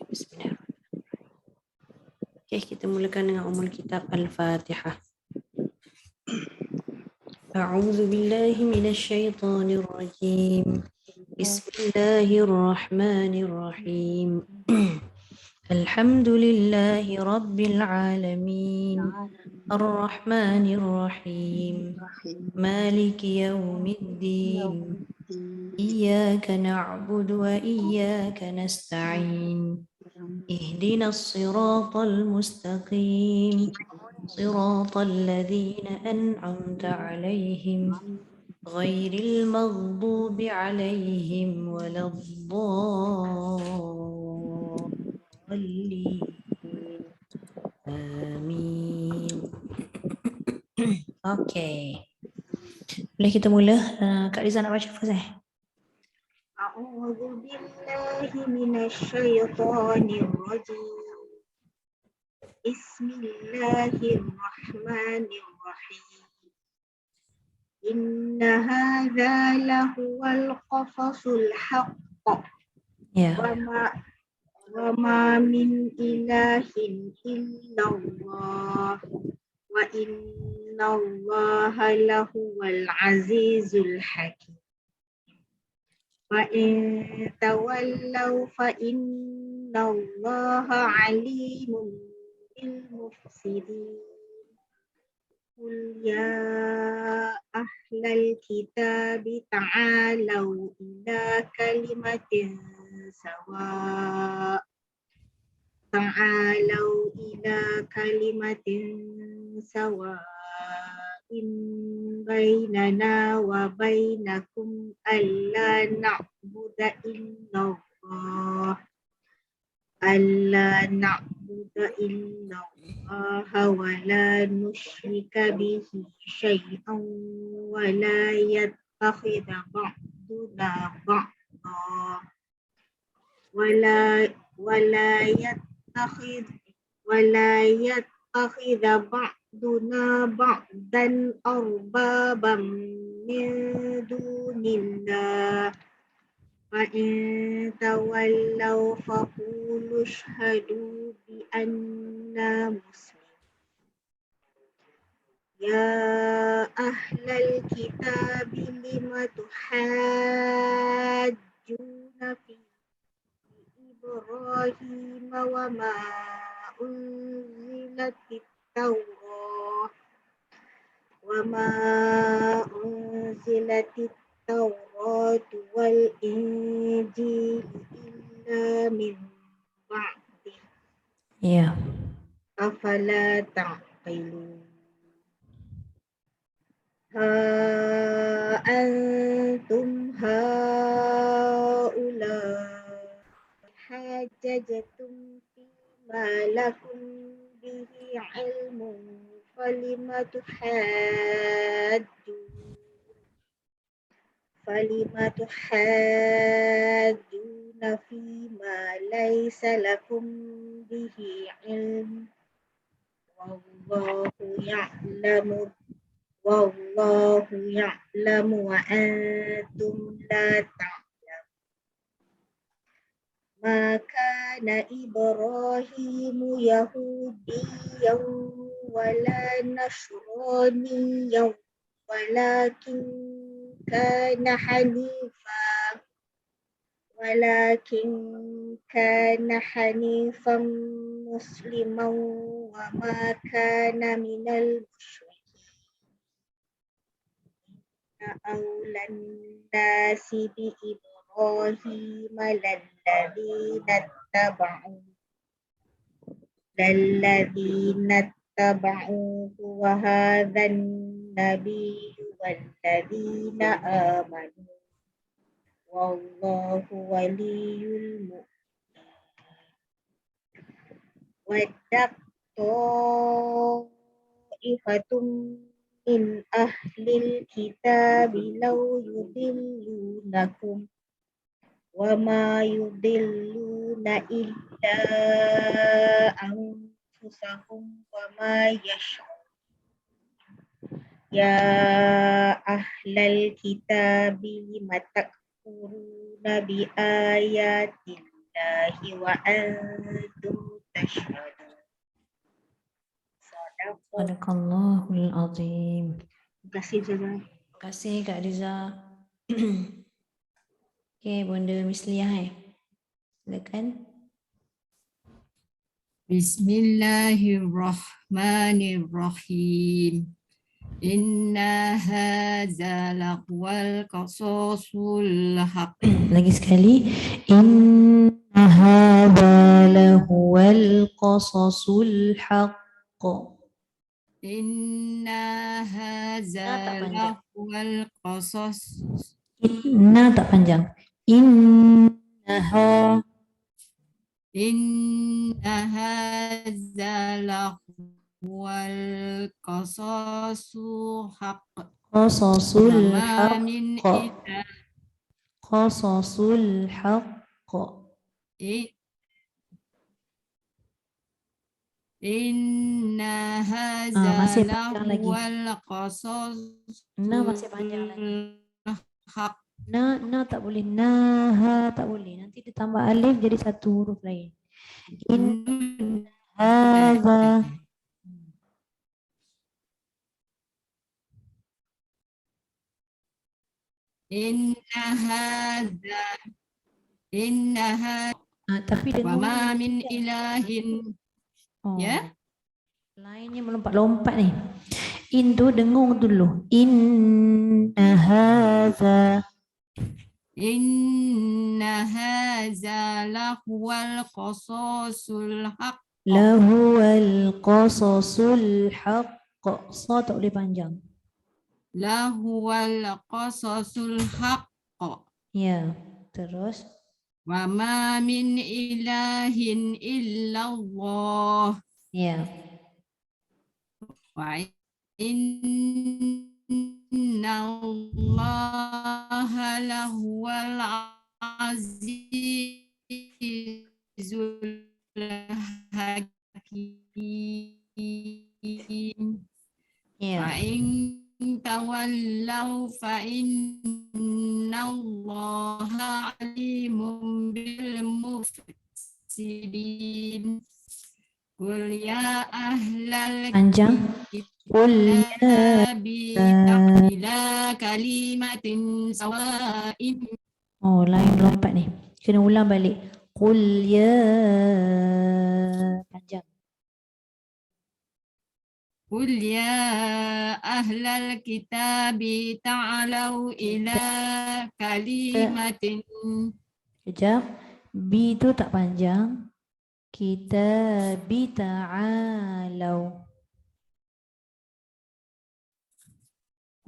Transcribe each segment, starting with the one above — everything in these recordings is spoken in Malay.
Bismillahirrahmanirrahim. Okey, kita mulakan dengan umul kitab Al-Fatihah. A'udzu billahi minasy syaithanir rajim. Bismillahirrahmanirrahim. Alhamdulillahi rabbil alamin. Ar-Rahmanir Rahim. Maliki yaumiddin. Iyyaka na'budu wa iyyaka nasta'in. اهدنا الصراط المستقيم صراط الذين أنعمت عليهم غير المغضوب عليهم ولا الضالين آمين. Okey. Boleh kita mula? Kak Riza nak baca first eh? A'udzu billahi minasyaitonir rajim. Bismillahirrahmanirrahim. Inna hadza lahuwal qasasul haqq. Ya. Wa ma min ilahin illallah. Wa innallaha lahuwal azizul hakim. وَإِن تَوَلَّوْا فَإِنَّ اللَّهَ عَلِيمٌ بِالْمُفْسِدِينَ قُلْ يَا أَهْلَ الْكِتَابِ تَعَالَوْا إِلَى كَلِمَةٍ سَوَاءٍ بيننا وبينكم ألا نعبد إلا الله ولا نشرك به شيئا ولا يتخذ بعضنا بعضا ولا يتخذ بعضنا بعضا أربابا من دون الله فإن تولوا فقولوا اشهدوا بأننا مسلمون يا أهل الكتاب لم تحاجون في إبراهيم وما أنزلت التوراة والإنجيل إلا من بعده أفلا تعقلون ها أنتم هؤلاء حاججتم فيما لكم به علم فلم تحاجون فيما ليس لكم به علم والله يعلم وأنتم لا تعلمون ما كان إبراهيم يهوديا ولا نصرانيا ولكن كان حنيفا مسلما وما كان من المشركين أولى الناس بإبراهيم للذين اتبعوه وهذا النبي والذين آمنوا والله ولي المؤمنين ودت طائفة من أهل الكتاب لو يضلونكم وما يضلون إلا أنفسهم وما يشعرون يا أهل الكتاب لم تكفرون بآيات الله billahi wa antum tashhadun. Sadaqallah. Sadaqallahul azim. Terima kasih Jaza. Terima kasih Kak Riza. Okey, Bunda Misliah. Silakan. Bismillahirrahmanirrahim. Inna hadza lahuwal qasasul haq. Lagi sekali. Inna hadza lahuwal qasasul haqq. Inna hadza lahuwal qasas. Inna tak panjang. Innaha. Inna hadza lahuwal qasasul haq. Qasasul Wa ma min haqq. Qasasul haqq. Inna hadza Masih panjang lagi. lahuwal Na masih qasasul panjang lagi. haq. Na tak boleh. Naha tak boleh. Nanti ditambah alif jadi satu huruf lain. In hadza. Inna hadza Tapi wa dengung ma min ilahin. Ya. Lainnya melompat-lompat nih. In tu dengung dulu. Inna hadza. Inna hadza lahuwal qasasul haq. Lahuwal qasasul haqq. So tak boleh panjang. Lahuwal qasasul haq. Ya, terus. Wa ma min ilahin illallah. Ya. Wa innallaha lahuwal azizul hakim. Ya. Fa in tawallaw fa innallaha alimun bil mufsidin. Qul ya ahlal Panjang. Qul ya. ila kalimatin sawa'in. Oh, lain lompat nih. Kena ulang balik. Qul ya. Panjang. Qul ya ahlal kitabi ta'alau ila kalimatin. Sekejap. Bi tu tak panjang. Kita bi ta'alau.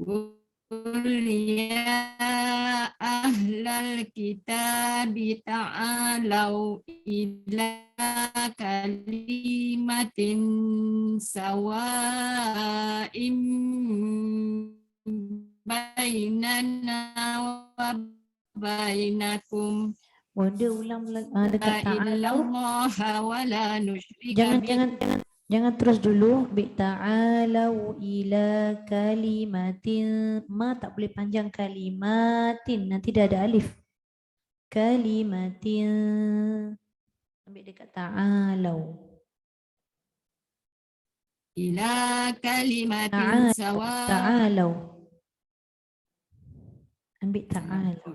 Qul ya ahlal kitabi ta'alau ila kalimatin sawa'im bainana wa bainakum. Bunda ulang dekat ta'alau. Jangan terus dulu. Bi ta'alau ila kalimatin. Ma tak boleh panjang kalimatin. Nanti dah ada alif. Kalimatin. Ambil dekat ta'alau. Ila kalimatin sawa. Ta'alau. Ambil ta'alau.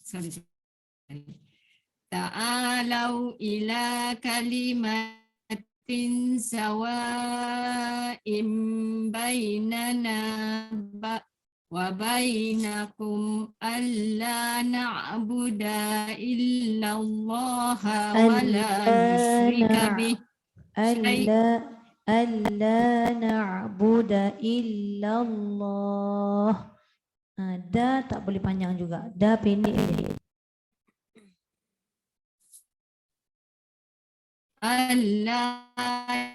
Sorry. Ta'alau ila kalimatin sawa'im bainana wa bainakum alla na'buda illallah wa la nusyrika bih alla na'buda illallah. Da tak boleh panjang juga. Da pendek aja. Alla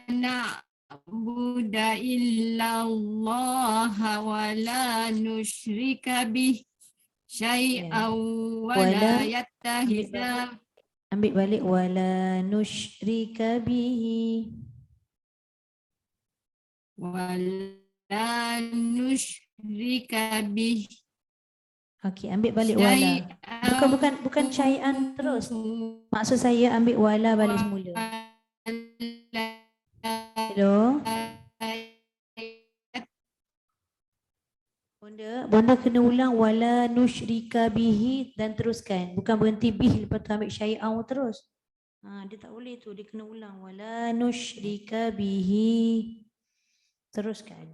na'buda illallah wa la nusyrika bih syai'an wa la yattahidha. Ambil balik wa la nusyrika bihi. Wa la nusyrika bih. Okey, ambil balik wala. Bukan syai'an terus. Maksud saya ambil wala balik semula. Hello? Bonda kena ulang wala nusyrika bihi dan teruskan. Bukan berhenti bih lepas tu ambil syai'an terus. Dia tak boleh tu, dia kena ulang wala nusyrika bihi. Teruskan.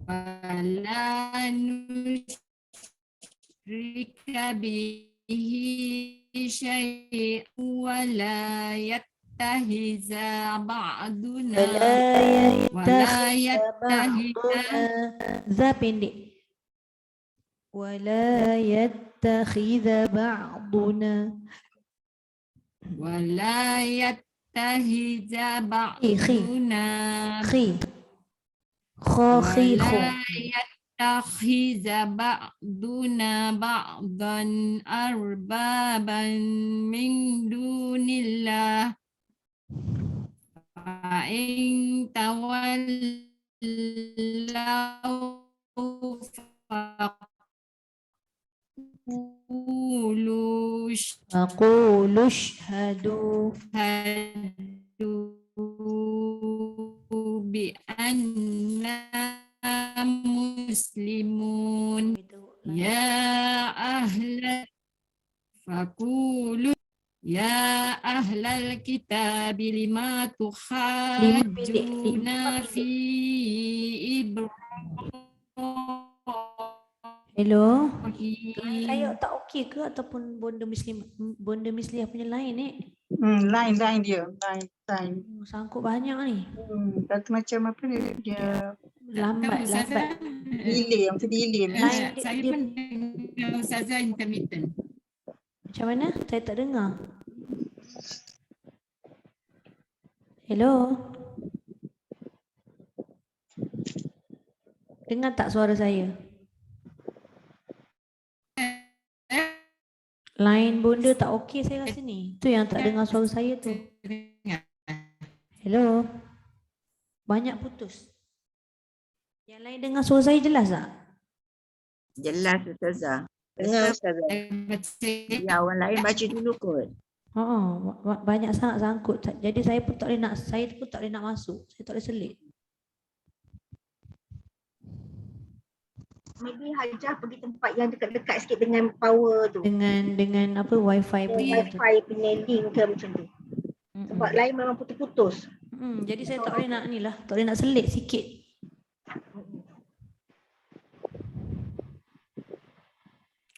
Wala nusyrika bihi syai'an wala yattahiza ba'duna wala yattahiza za pendek. Wala yattakhidha ba'duna. wala yattahiza ba'duna Khi. Khi. wala yattahiza ba'duna ba'dan arbaban min dunillah fa'in tawallaw faqulu Aqulu shhadu bi anna muslimun ya ahlal faqulu ya ahlal kitab lima tuhajjuna fi Hello. Ibrahim. Saya tak okey ke ataupun bonda Misliah punya line Line dia. Line. Sangkut banyak ni. Kata macam apa dia Lambat. delay, macam delay. Saya pun dengar Ustazah intermittent. Macam mana? Saya tak dengar. Hello. Dengar tak suara saya? Line bonda tak okey saya rasa ni. Tu yang tak dengar suara saya tu. Hello. Banyak putus. Yang lain dengar suara saya jelas tak? Jelas Ustazah. Dengar Ustazah. Ya, orang lain baca dulu kot. Banyak sangat sangkut. Jadi saya pun tak boleh nak masuk. Saya tak boleh selit. Maybe Hajah pergi tempat yang dekat-dekat sikit dengan power tu. Dengan apa wifi punya tu. Wifi punya link ke macam tu. Sebab lain memang putus-putus. Jadi saya tak boleh nak ni lah. Tak boleh nak selit sikit.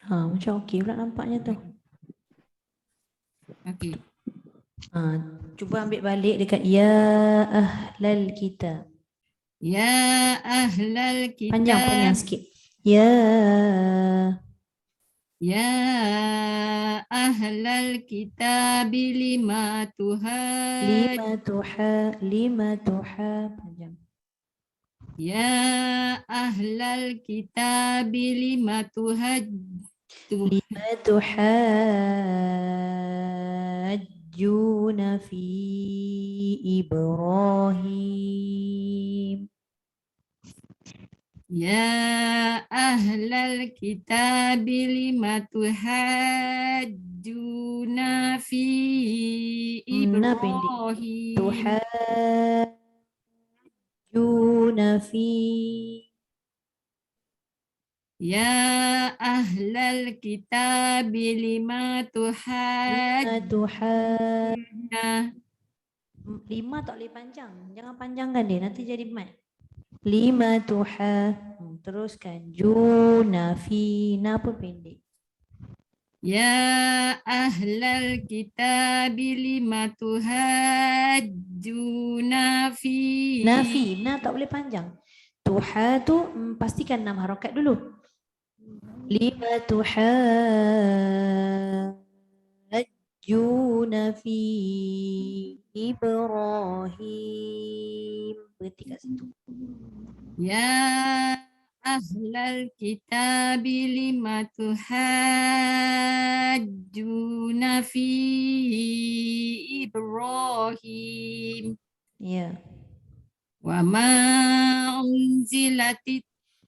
Macam okey pula nampaknya tu. Okey. Cuba ambil balik dekat ya ahlal kitab. Ya ahlal kitab. Panjang sikit. Ya ahlal kitab lima panjang. Ya ahlal kitab lima tuhajjuna fi Ibrahim. Ya ahlal kitab lima tuhajjuna fi Ibrahim. Tuhajjuna fi. Ya ahlal kitab lima tuhajjuna. Lima tak boleh panjang. Jangan panjangkan dia. Nanti jadi mat. Lima teruskan juna fi na pun pendek. Ya ahlal kitab lima tuhajjuna fi. Na tak boleh panjang. Tuha tu pastikan 6 harakat dulu. Lima tuhajjuna fi Ibrahim. Berhenti kat situ. Ya ahlal kitab lima tuhajjuna fi Ibrahim. Ya. Wa ma unzilatit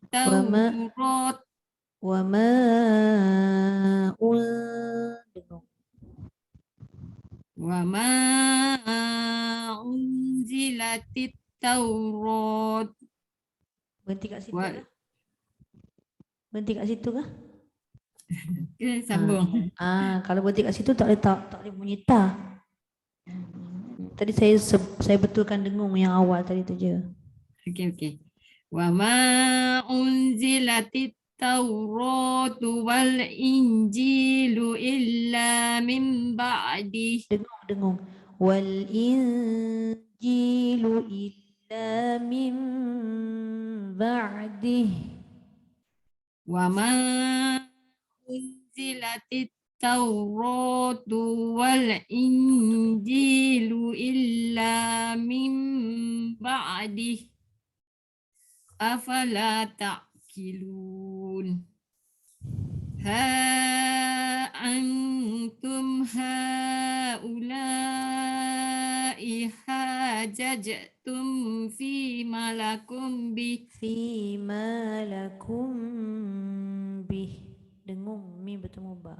Taurat Wa ma'un dengung. Wa ma unzilatit Taurat. Berhenti kat situ Wa kah? Berhenti kat situ kah? sambung. Kalau berhenti kat situ tak boleh bunyi ta. Tadi saya betulkan dengung yang awal tadi tu je. Okey. Wa ma unzilatit Taurat wal Injilu illa min ba'di. Dengung. Wal injilu illa min ba'dih. Wa ma unzilatit Taurat wal Injilu illa min ba'di. Afala ta'qilun. Ha antum haula'i hajajtum fi malakum bi. Fima lakum bih. Dengung mim bertemu ba.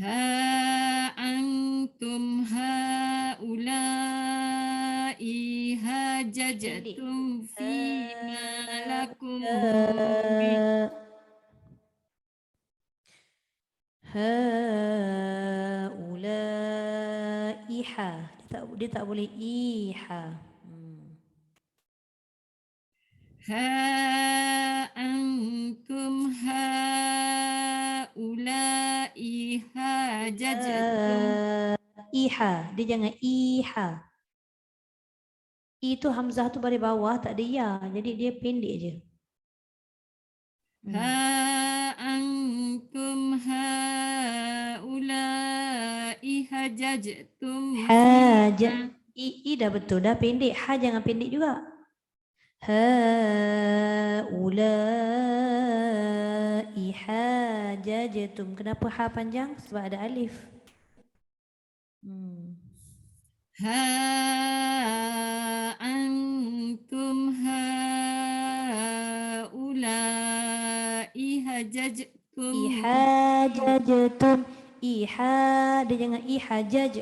Ha antum haula'i hajajtum fi malakum bi. Haulaiha. Dia tak boleh iha. Ha antum haula'i hajajtum. Iha. Dia jangan iha. I tu hamzah tu baris bawah tak ada ya. Jadi dia pendek je. Ha antum haula'i hajajtum. I dah betul, dah pendek. Ha jangan pendek juga. Haulai hajajtum. Kenapa ha panjang? Sebab ada alif. Ha antum haula'i hajajtum. Ihajajtum. Iha, dia jangan ihajaj.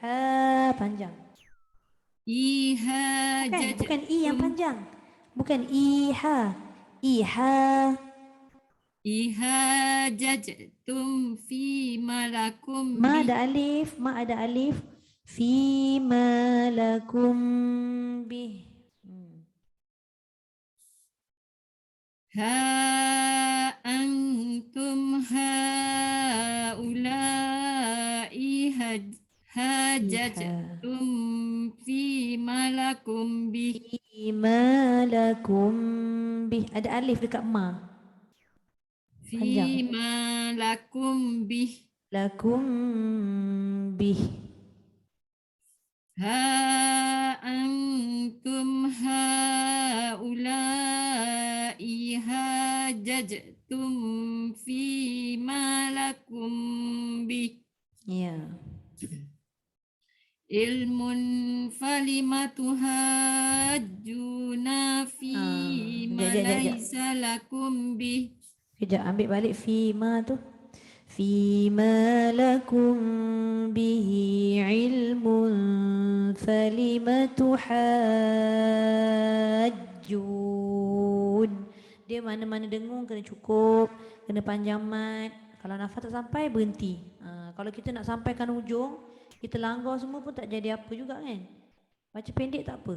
Ha panjang. Bukan i yang panjang. Bukan iha. Iha. Ihajajtum fi malakum bi. Ma ada alif. Fi malakum bih. Ha antum haula'i hajajtum fi malakum bi. Fi malakum bih. Ada alif dekat ma. Fi malakum bi. Lakum bih. Ha antum haula'i hajajtum fi malakum bi. Ya. Ilmun falimatu hajjuna fi ma laisa lakum bi. Kejap ambil balik fi ma tu. Fima lakum bihi ilmun falimatu hajjun. Dia mana-mana dengung kena cukup, kena panjang mat. Kalau nafas tak sampai berhenti. Kalau kita nak sampaikan ujung, kita langgar semua pun tak jadi apa juga kan. Baca pendek tak apa.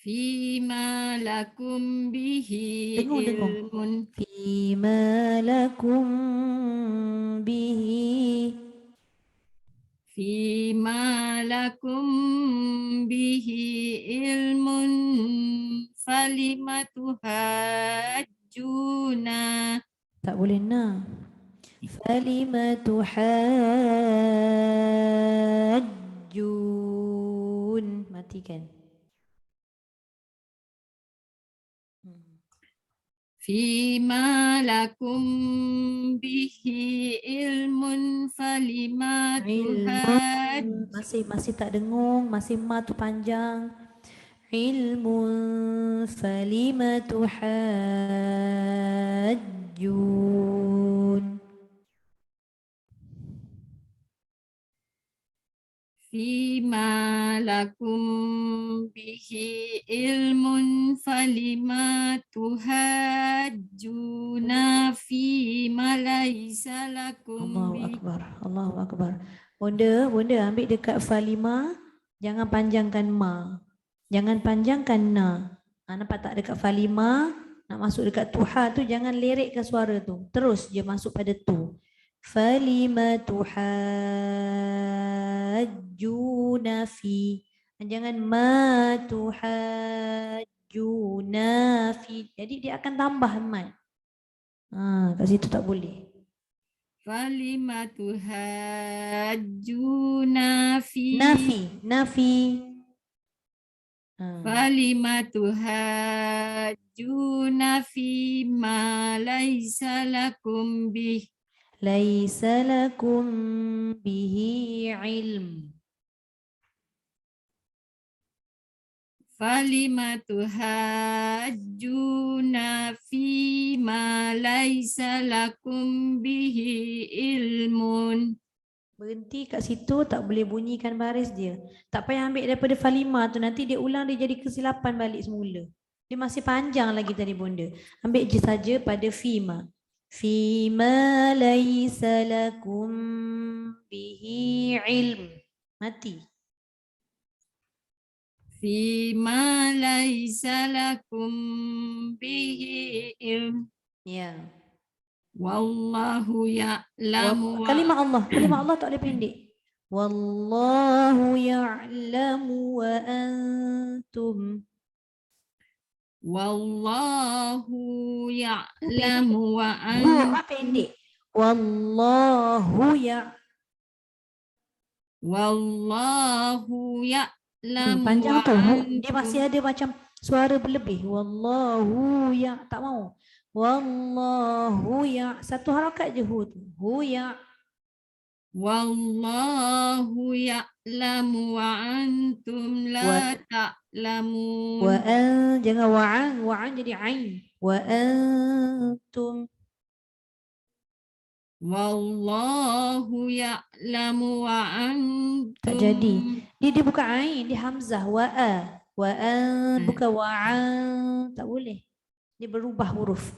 Fima lakum bihi ilmun. Fima lakum bihi. Fima lakum bihi ilmun falimatu hajjuna. Tak boleh na. Falimatu hajjun. Matikan. Fima lakum bihi ilmun falimatu hajjuna. Masih tak dengung, masih ma tu panjang. علم فلم تحاجون Fima lakum bihi ilmun falima tuhajjuna fima laisa lakum Allahu bihi. Akbar. Allahu Akbar. Bunda ambil dekat falima, jangan panjangkan ma. Jangan panjangkan na. Nampak tak dekat falima, nak masuk dekat tuha tu jangan lerikkan suara tu. Terus je masuk pada tu. Falima tuhajjuna fi. Jangan ma tuhajjuna fi. Jadi dia akan tambah mat. Kat situ tak boleh. Falima tuhajjuna fi. Nafi. Falima tuhajjuna fi ma laisa lakum bihi. Laisa lakum bihi ilm. Falima tuhajjuna fi ma laisa lakum bihi ilmun. Berhenti kat situ, tak boleh bunyikan baris dia. Tak payah ambil daripada falima tu, nanti dia ulang dia jadi kesilapan balik semula. Dia masih panjang lagi tadi bunda. Ambil je saja pada fima. Fima laisa lakum bihi ilm. Mati. Fima laisa lakum bihi ilm. Ya. Wallahu ya'lamu wa Kalimah Allah tak boleh pendek. Wallahu ya'lamu wa antum. Wallahu ya'lamu wa Hu pendek. Wallahu Wallahu ya'lamu panjang wa tu. antum. Dia masih ada macam suara berlebih. Wallahu tak mau. Wallahu satu harakat je hu tu. Hu Wallahu ya'lamu wa antum la ta'lamun. jangan wa'an jadi ain. Wa antum. Wallahu ya'lamu wa antum. Tak jadi. Dia bukan ain, dia hamzah. Bukan wa'an. Tak boleh. Dia berubah huruf.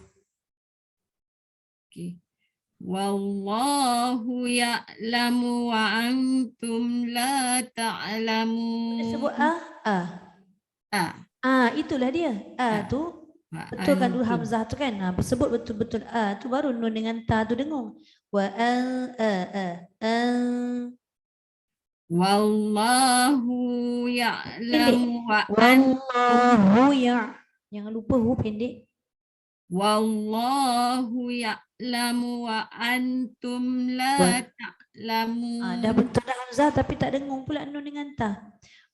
Okay. Wallahu ya'lamu wa antum la ta'lamun. Dia sebut itulah dia. Tu betulkan dulu hamzah tu kan. Sebut betul-betul tu baru nun dengan ta tu dengung. Wallahu ya'lamu wa Wallahu jangan lupa hu pendek. Wallahu ya'lamu wa antum la ta'lamun. Dah betul dah hamzah tapi tak dengung pula nun dengan ta.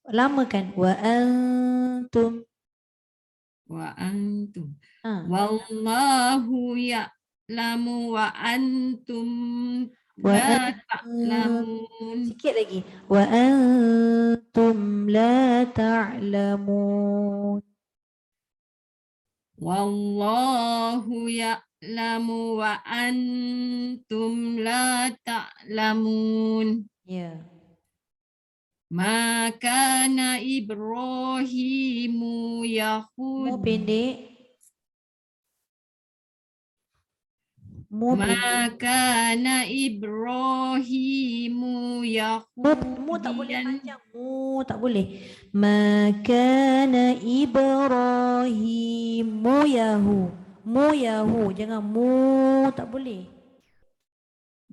Lama kan? Wa antum. Wa antum. Wallahu ya'lamu wa antum la ta'lamun. Sikit lagi. Wa antum la ta'lamun. Wallahu ya'lamu wa antum la ta'lamun. Ya. Ma kana Ibrahimu Mu Yahud. pendek. Mu pendek. Ma kana Ibrahimu Yahud. Mu tak boleh panjang. Mu tak boleh. Ma kana Ibrahimu Yahu. Jangan mu tak boleh.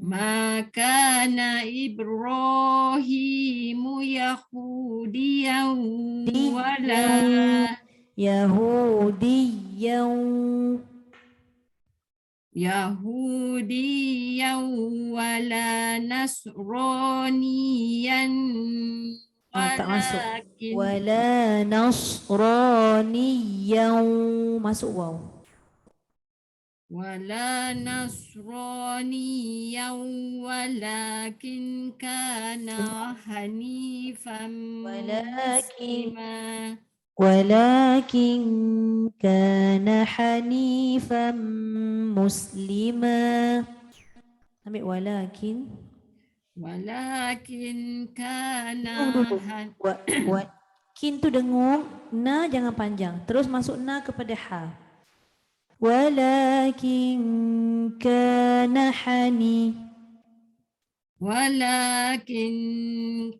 Ma kana Ibrahimu Yahudiyan wala Yahudiyan wala Nasraniyan. Tak masuk. Wala nasraniyan. Masuk waw. Wala nasraniyan walakin kana hanifan muslima. Walakin kana hanifan muslima. Ambil walakin. Walakin Dengung kana dulu. Wa, kin tu dengung, na jangan panjang. Terus masuk na kepada ha. Walakin kana hani. walakin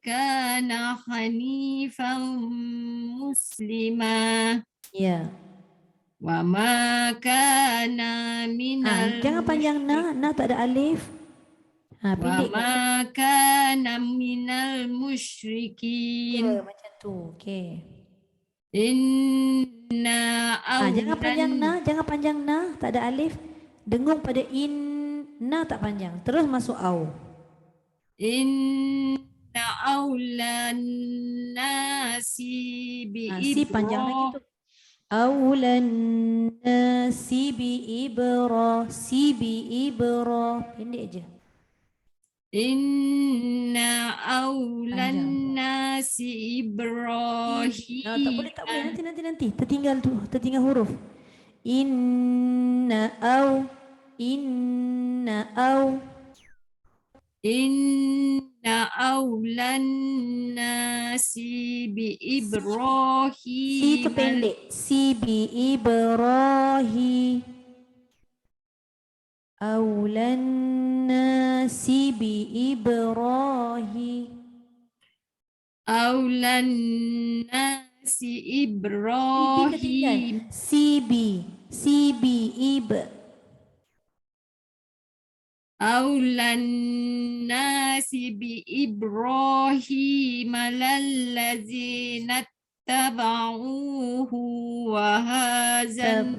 kana hanifan muslima Ya. wa ma kana minal Jangan panjang na tak ada alif. wa Pendek. ma kana minal musyrikin Ya, macam tu. Okey. inna Jangan panjang na, tak ada alif. Dengung pada na tak panjang. Terus masuk au. inna awlan nasi bi Si panjang lagi tu. Aulan nasi bi ibra. Pendek je. Inna awlan Panjang. nasi Ibrahim. Tak boleh. Nanti. Tertinggal huruf. Inna au. Inna awlan nasi bi Ibrahim. Si itu pendek. Si bi Ibrahim. Aulan nasi bi Ibrahim. Awlan nasi Ibrahim. Si bi ib. Awlan nasi bi Ibrahim lallazina tabauhu wa hazan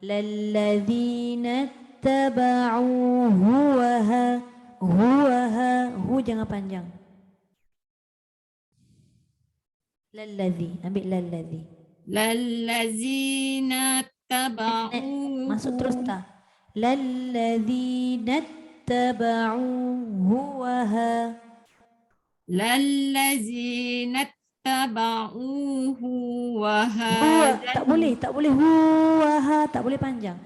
Lalladzina taba'uhu hu jangan panjang. Ambil lalladzi. lallazina tabauhu Masuk terus tak. Lalladzina taba'uhu lallazina tabauhu wa tak boleh tak boleh panjang.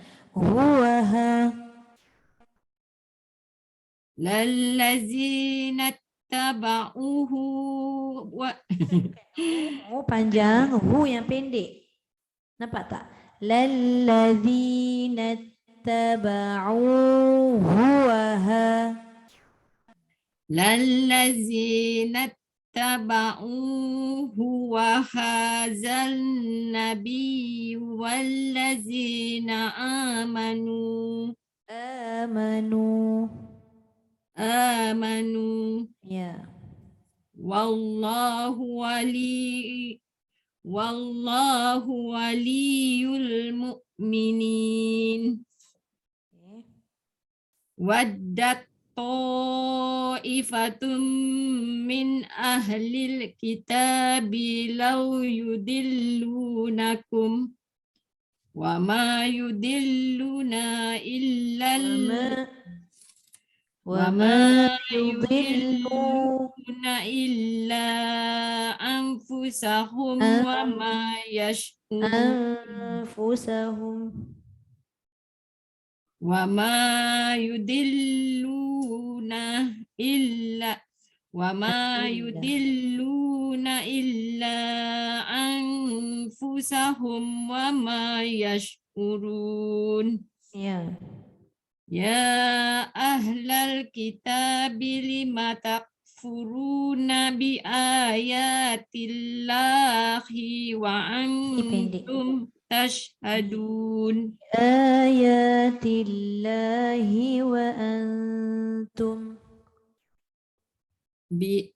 lallazina tabauhu wa Panjang, yang pendek. Nampak tak? Lalladzina taba'uhu lallazina tabauhu wa hazal nabi wallazina amanu Ya. wallahu waliyul mu'minin waddat ta'ifatum min ahlil kitabi law yudillunakum wa ma yudilluna illa yudilluna illa anfusahum wa ma yash'urun wa ma yudilluna illa anfusahum wa ma yash'urun. Ya. Ya ahlal kitabi lima takfuruna bi ayatillahi wa antum tashhadun. Ayatillahi wa antum bi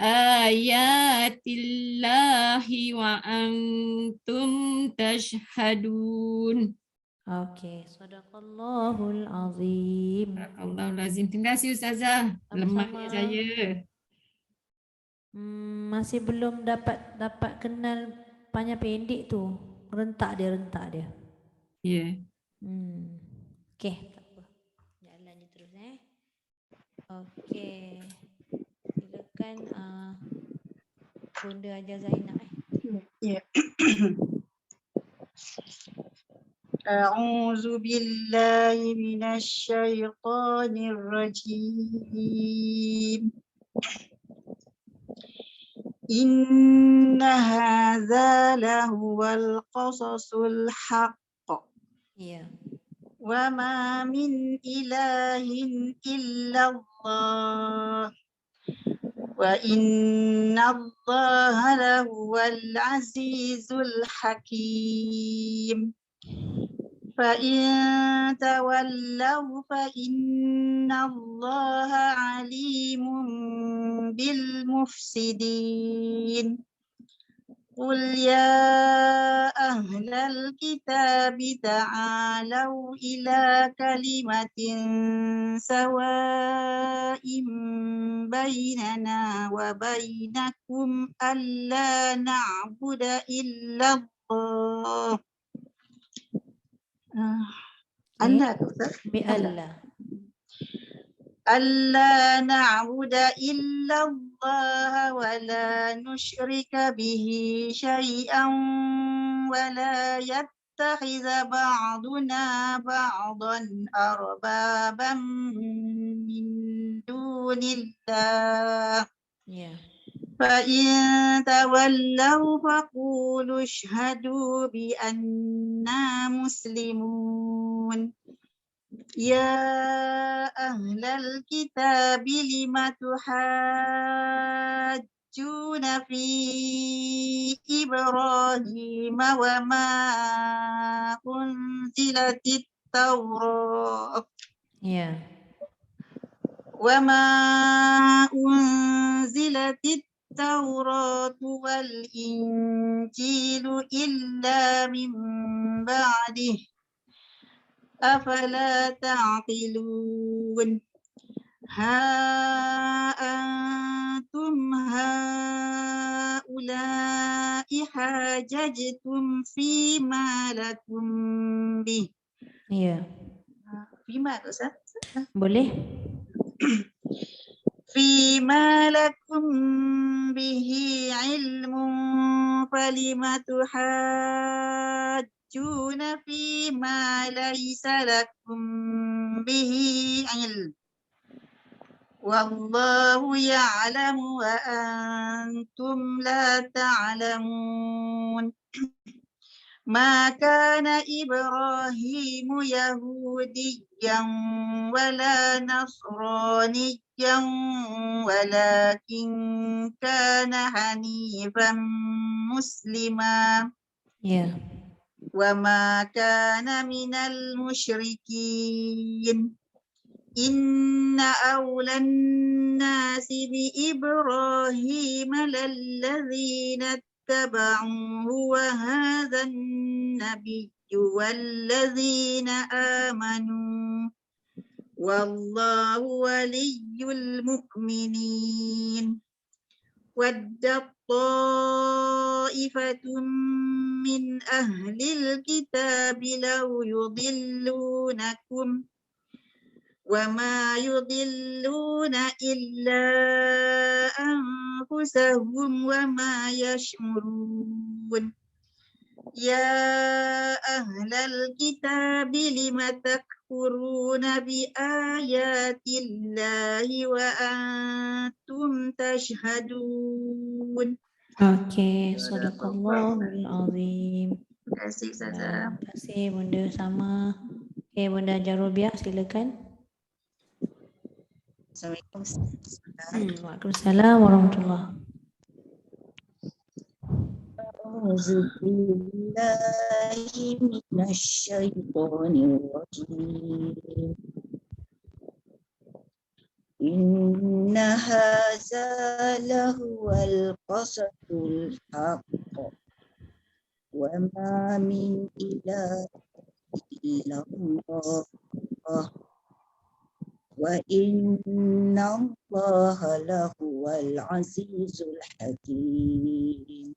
ayatillahi wa antum tashhadun. Okey, sadaqallahul azim. Allahul azim. Terima kasih Ustazah. Lemahnya saya. Masih belum dapat kenal panjang pendek tu. Rentak dia. Ya. Okey, tak apa. Jalan je terus Okey. Silakan Bunda ajar Zainab. Ya. A'udzu billahi minasyaitonir rajim. Inna hadza lahuwal qasasul haqq. Ya. Wa ma min ilahin illallah. Wa inna Allaha lahuwal azizul hakim. فإن تولوا فإن الله عليم بالمفسدين قل يا أهل الكتاب تعالوا إلى كلمة سواء بيننا وبينكم ألا نعبد إلا الله. Allah tu Ustaz. Bi'allah. ألا نعبد إلا الله ولا نشرك به شيئا ولا يتخذ بعضنا بعضا أربابا من دون الله Ya. فإن تولوا فقولوا اشهدوا بأننا مسلمون يا أهل الكتاب لم تحاجون في إبراهيم أنزلت التوراة Ya. وما أنزلت التوراة والإنجيل إلا من بعده أفلا تعقلون ها أنتم هؤلاء حاججتم فيما لكم به Ya. فيما Boleh? فيما لكم به علم فلم تحاجون فيما ليس لكم به علم والله يعلم وأنتم لا تعلمون ما كان إبراهيم يهوديا ولا نصرانيا ولكن كان حنيفا مسلما Ya. وما كان من المشركين إن أولى الناس بإبراهيم للذين اتبعوه وهذا النبي والذين آمنوا والله ولي المؤمنين ودت طائفة من أهل الكتاب لو يضلونكم وما يضلون إلا أنفسهم وما يشعرون يا أهل الكتاب لم تكفرون بآيات الله وأنتم تشهدون. Okey, sadaqallahul azim. Terima kasih Ustazah. Terima kasih Bunda sama. Okey, Bunda Jarubiah silakan. Assalamualaikum. Waalaikumsalam warahmatullahi. أعوذ بالله من الشيطان الرجيم إن هذا لهو القصص الحق وما من إله إلا الله وإن الله لهو العزيز الحكيم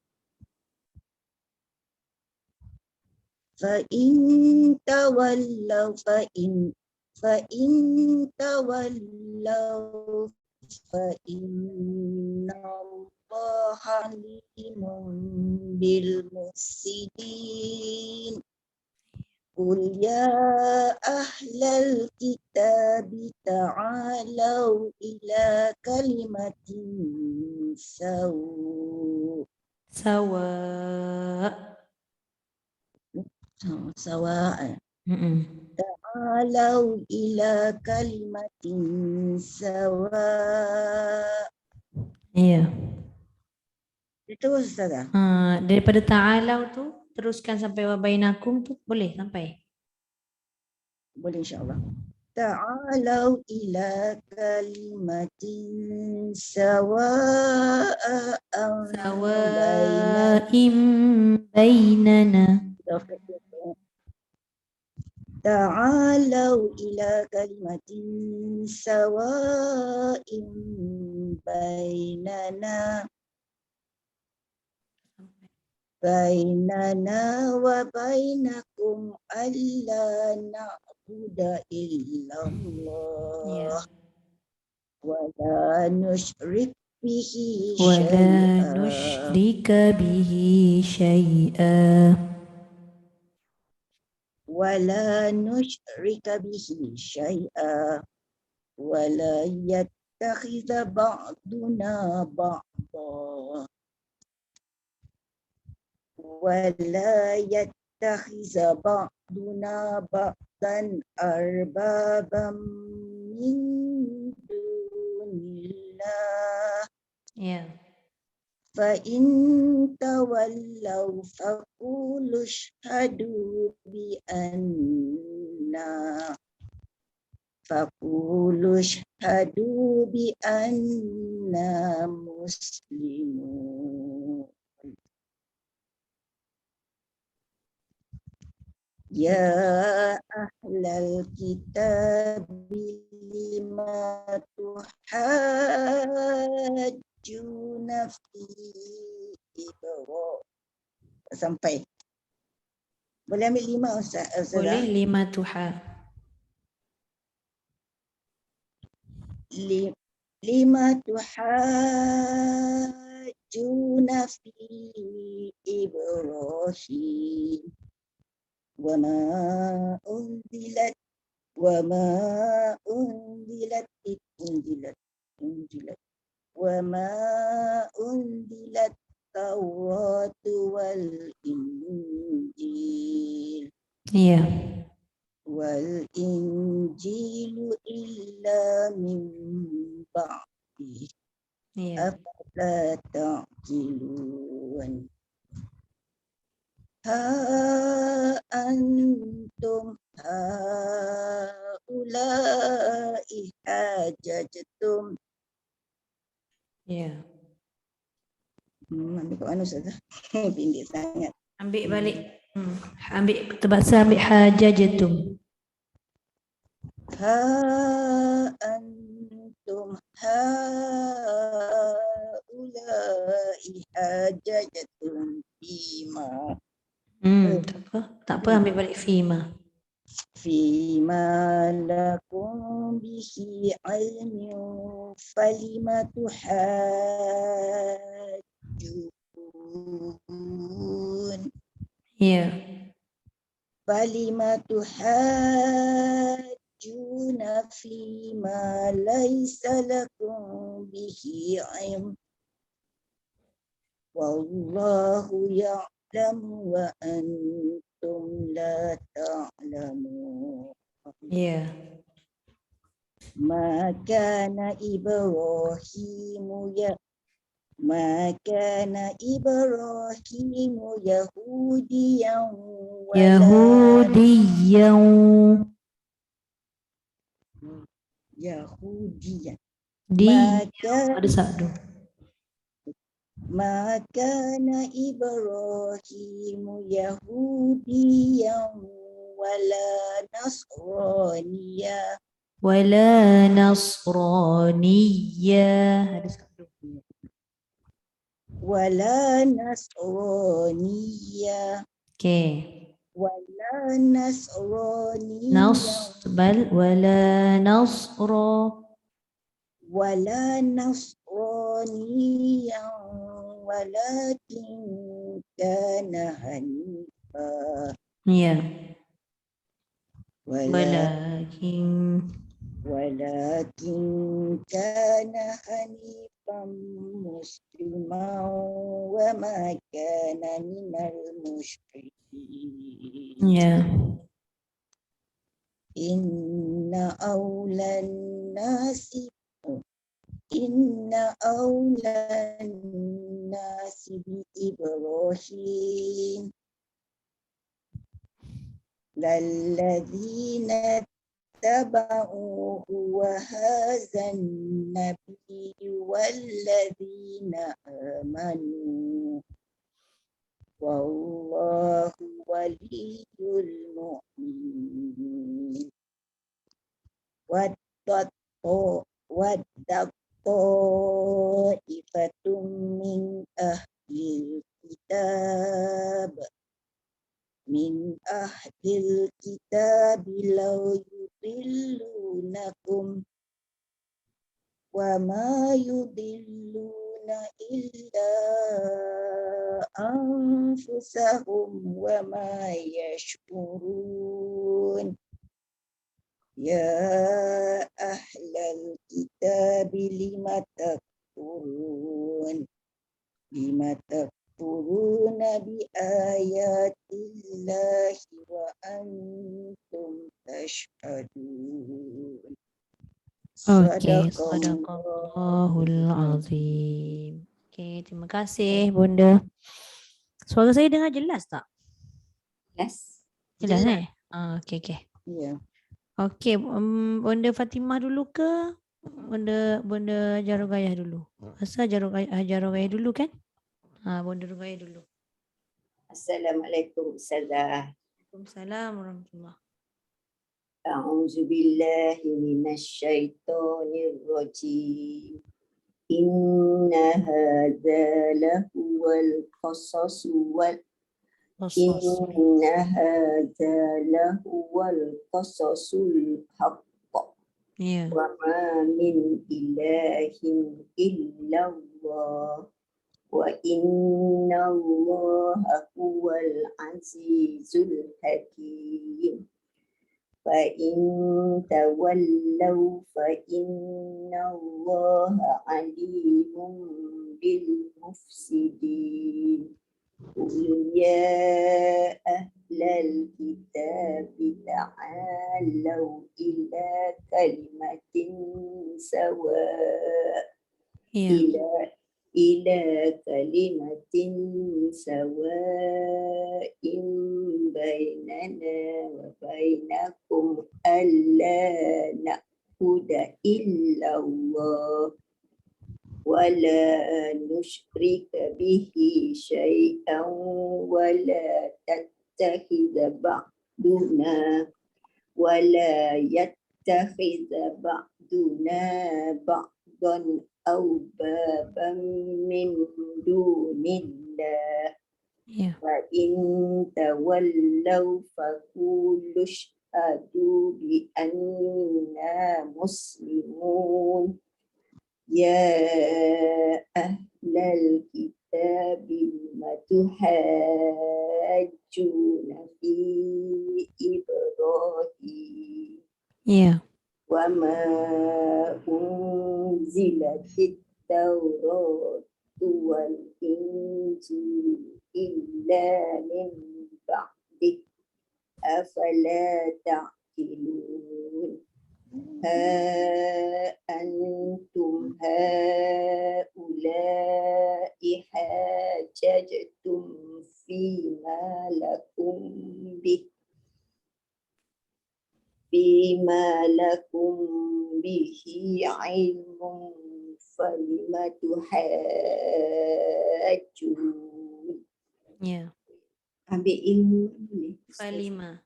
فإن تولوا فإن تولوا فإن Allaha alimun bil mufsidin. Qul ya ahlal kitabi ta'alau ila kalimatin Sawa. sawa'an. Mm-mm. Ta'alau ila kalimatin sawa'. Ya. Itu Ustazah. Daripada ta'alau tu teruskan sampai wa bainakum tu boleh sampai. Boleh insyaAllah. Ta'alau ila kalimatin sawa'an Sawa'im bainana. Ta'alau ila kalimatin sawa'in bainana wa bainakum alla na'budu illallah wa la nusyrik bihi Wala syai'an nusyrika bihi syai'a. ولا نشرك به شيئا ولا يتخذ بعضنا بعضا أربابا من دون الله فإن تولوا فقولوا اشهدوا بأننا مسلمون يا أهل الكتاب لما تحاجون في إبراهيم sampai. Boleh ambil 5 Ustaz? Boleh 5 tuha. Lima tuhajjuna fi Ibrahim wa ma unzilat Taurat wal Injil. Iya. Wal Injilu illa min ba'di. Iya. Afala ta'qilun. Ha antum haula'i hajajtum. Iya. Ambil kat mana Ustazah? Pendek sangat. Ambil balik. Ambil terpaksa ambil hajajatum. Ha antum haula'i hajajtum fima. Tak apa ambil balik fima. Fima lakum bihi ilmin falima tuhajjun. Ya. Falima tuhajjuna fima laysa lakum bihi ilm. Wallahu ya'lamu wa antum la ta'lamun. Ya. Ma kana Ibrahimu Yahudiyan Ada satu. Ma kana Ibrahimu Yahudiyan wala Nasraniya. Wala nasraniya. Ada satu. Wala Nasraniya. Okey. Wala Nasraniya. Nasbal wala nasra. Wala Nasraniya walakin kana hanifa. Ya. Walakin Walakin kana hanifan musliman wa ma kana minal musyrikin. ya. Inna awlan nasi Inna awlan nasi bi Ibrahim lalladzina taba'uhu wa hazan nabiyyu walladzina amanu wallahu waliyyul mu'minin. Waddat ta'ifatum min ahlil kitab law yudillunakum wa ma yudilluna illa anfusahum wa ma yashkurun. Ya ahlal kitab lima takfuruna bi ayatillahi wa antum tashhadun. Okey, sadaqallahul azim. Okey, terima kasih Bunda. Suara saya dengar jelas tak? Yes. Jelas eh? Okey. Ya. Okey, Bunda Fatimah dulu ke? Bunda Jarugayah dulu. Asal Jarugayah dulu kan? Bunda Rugayah dulu. Assalamualaikum Ustazah. Waalaikumsalam warahmatullahi. A'udzu billahi minasyaitonir rajim. Inna hadza lahuwal qasasu wal Inna hadza lahuwal qasasul haqq. Ya. Wa ma min ilahin illallah. Wa inna Allaha huwal azizul hakim. Fa in tawallaw fa inna Allaha alimun bil mufsidin. Qul ya ahlal kitabi ta'alaw ila kalimatin ila kalimatin sawa'in bainana wa bainakum alla na'budu illallah wa la nusyrika bihi syai'an wa la tattakhidha ba'duna wa la yattakhidha ba'duna ba'dan awbaban min dunillah. Ya. Wa in tawallaw faqulu ashhadu bi anna muslimun. Ya ahlal kitabi lima tuhajjuna fi Ibrahim. Ya. Wa ma unzilatit Tauratu wal Injil illa min ba'di afala ta'qilun. Antum haula'i hajajtum fima lakum bihi ilmun falima tuhajjun. Ya. Ambil ilmu boleh. Falima.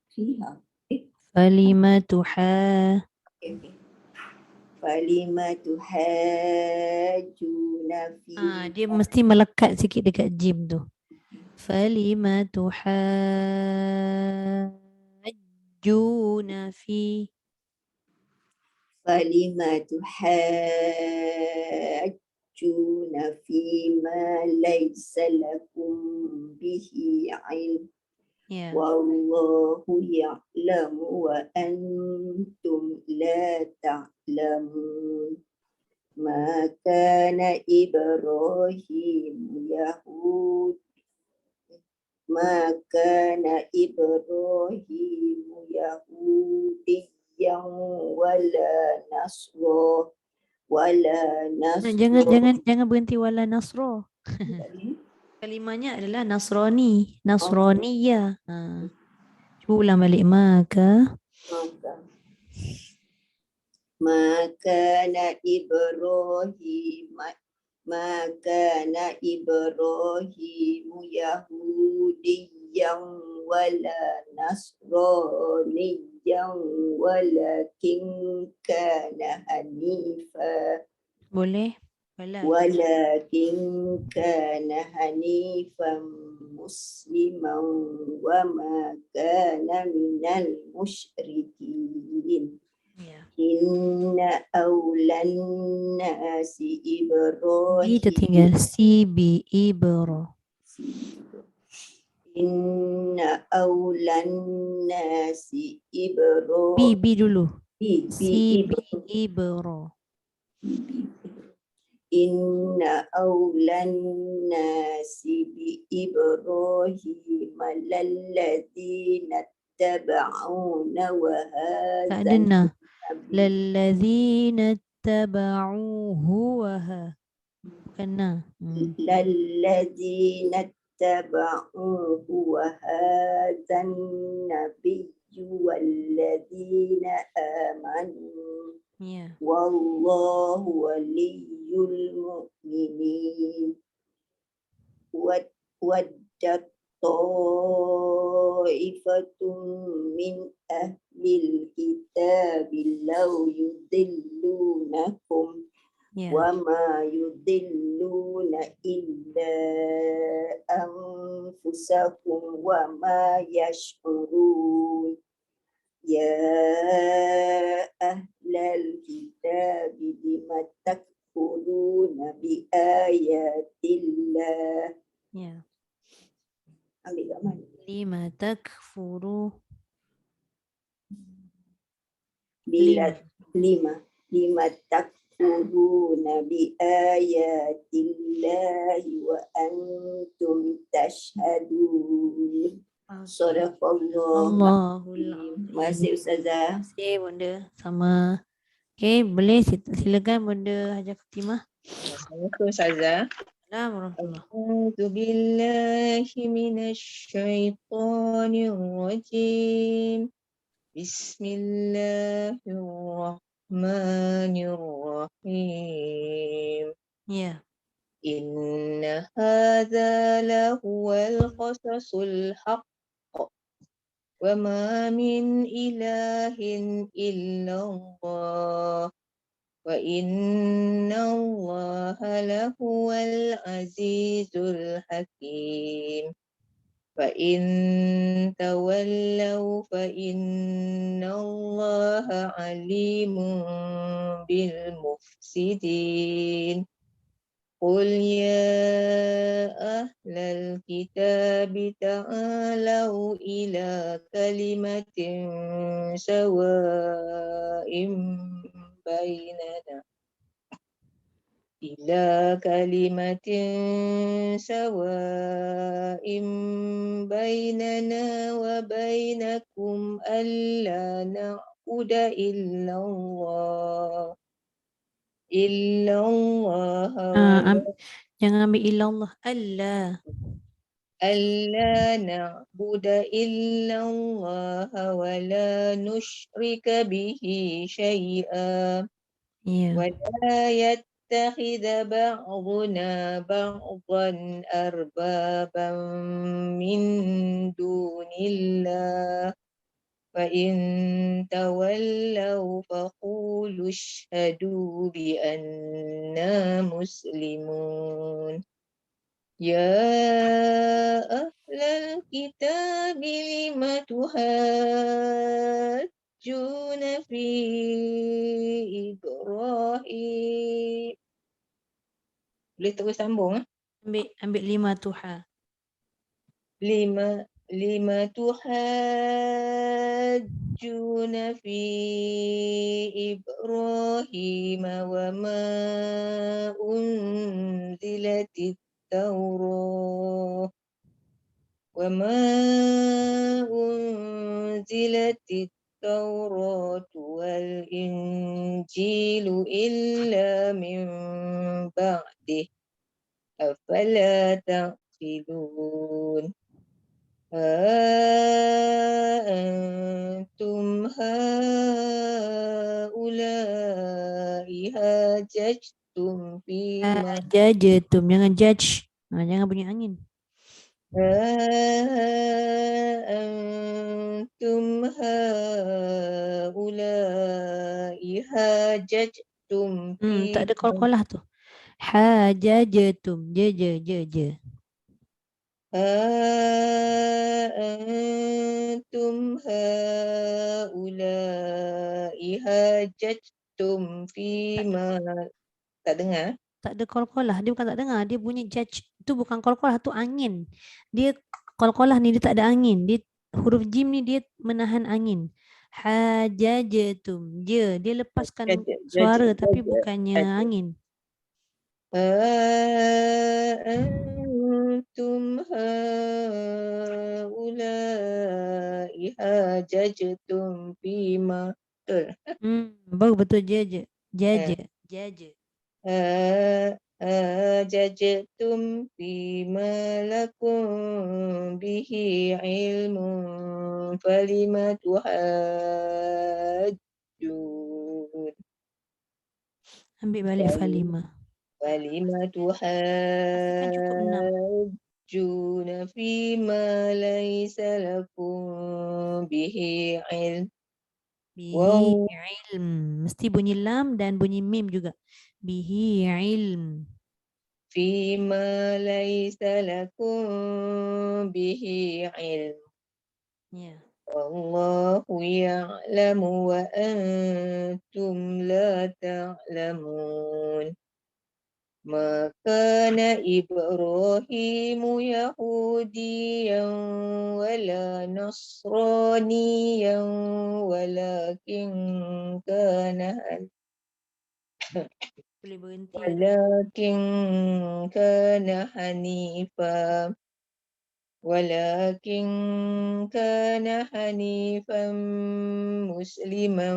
Fiha. Falima tuha. Falima tuhajjuna fi. Dia mesti melekat sikit dekat jim tu. Falima tuhajjuna fi. falima tuhajjuna fima laysa lakum bihi ilm. Ya. Wallahu ya'lamu wa antum la ta'lamun. Ma kana Ibrahim Yahud Ma kana Ibrahim Yahudiyyan wala Jangan berhenti wala nasro. Kalimahnya adalah Nasrani, Nasraniyah. Cuba ulang balik. Maka Ibrahim Yahudiyyan wala nasraniyyan walakin kana hanifa boleh? walakin kana hanifan musliman wa ma kana minal musyrikin. Ya. Inna awlan nasi Ibrahim. Itu tinggal si bi ibro. Inna awlan nasi Ibrahim. Bi dulu. Si bi ibro. Inna awlan nasi bi Ibrahim lalladzina taba'una wa Tak hadha ada. Lalladzina taba'uhu wa ha. Bukan na. lalladzina taba'uhu wa hadha nabiyyu walladzina amanu. Ya. Wallahu waliyyul mu'minin. Waddat ta'ifatun min ahlil kitabi law yudillunakum Ya. wa ma yudilluna illa anfusakum wa ma yash'urun. Ya ahlal kitabi lima takfuruna bi ayatillah. Ya. Ambil kat mana? Lima takfuru. Lima takfuruna bi ayatillahi wa antum tashhadun. Sadaqallah. Allahul Terima kasih Ustazah. Terima kasih Bunda. Sama. Okey, boleh silakan Bunda Hajah Fatimah. Assalamualaikum Ustazah. Assalamualaikum. A'udzu billahi minasy syaithanir rajim. Bismillahirrahmanirrahim. Ya. Inna hadza lahuwal qasasul haqq wa ma min ilahin illallah wa inna allaha lahuwal azizul hakim. Fa in tawallaw fa inna allaha alimun bil mufsidin. Qul ya ahlal kitabi ta'alau ila kalimatin sawa'im bainana ila kalimatin sawa'im bainana wa bainakum alla na'budu illallah Jangan ambil illallah. Allah. alla na'budu illallah wa la nusyrika bihi syai'a Ya. wa la yattakhidha ba'duna ba'dan arbaban min dunillah. Fa in tawallaw faqulu ashhadu bi anna muslimun. Ya ahlal kitabi lima tuhajjuna fi Boleh terus sambung. Ambil 5 tuha. lima tuhajjuna fi Ibrahim wa ma unzilatit Taurah wa ma unzilatit Taurat wal Injilu illa min ba'dih afala ta'qilun. أنتم هؤلاء حاججتم فيما Jajatum, jangan judge. Jangan bunyi angin. أنتم هؤلاء حاججتم Tak ada فيما qalqalah tu. Hajajatum. Je. أنتم هؤلاء حاججتم فيما tak dengar. Tak ada qalqalah. Dia bukan tak dengar. Dia bunyi judge. Itu bukan qalqalah. Tu angin. Dia qalqalah ni dia tak ada angin. Dia huruf jim ni dia menahan angin. Hajajatum. Dia lepaskan suara tapi bukannya angin. أنتم هؤلاء حاججتم فيما Baru betul je. Jaja. حاججتم فيما لكم به علم فلم تحاجون. Ambil balik falima. فلم Pastikan cukup 6. تحاجون فيما ليس لكم به علم. Bihi ilm. Mesti bunyi lam dan bunyi mim juga. Bihi ilm. فيما ليس لكم به علم. Ya. والله يعلم وأنتم لا تعلمون. ما كان إبراهيم يهوديا ولا نصرانيا ولكن كان Boleh berhenti. ولكن كان حنيفا مسلما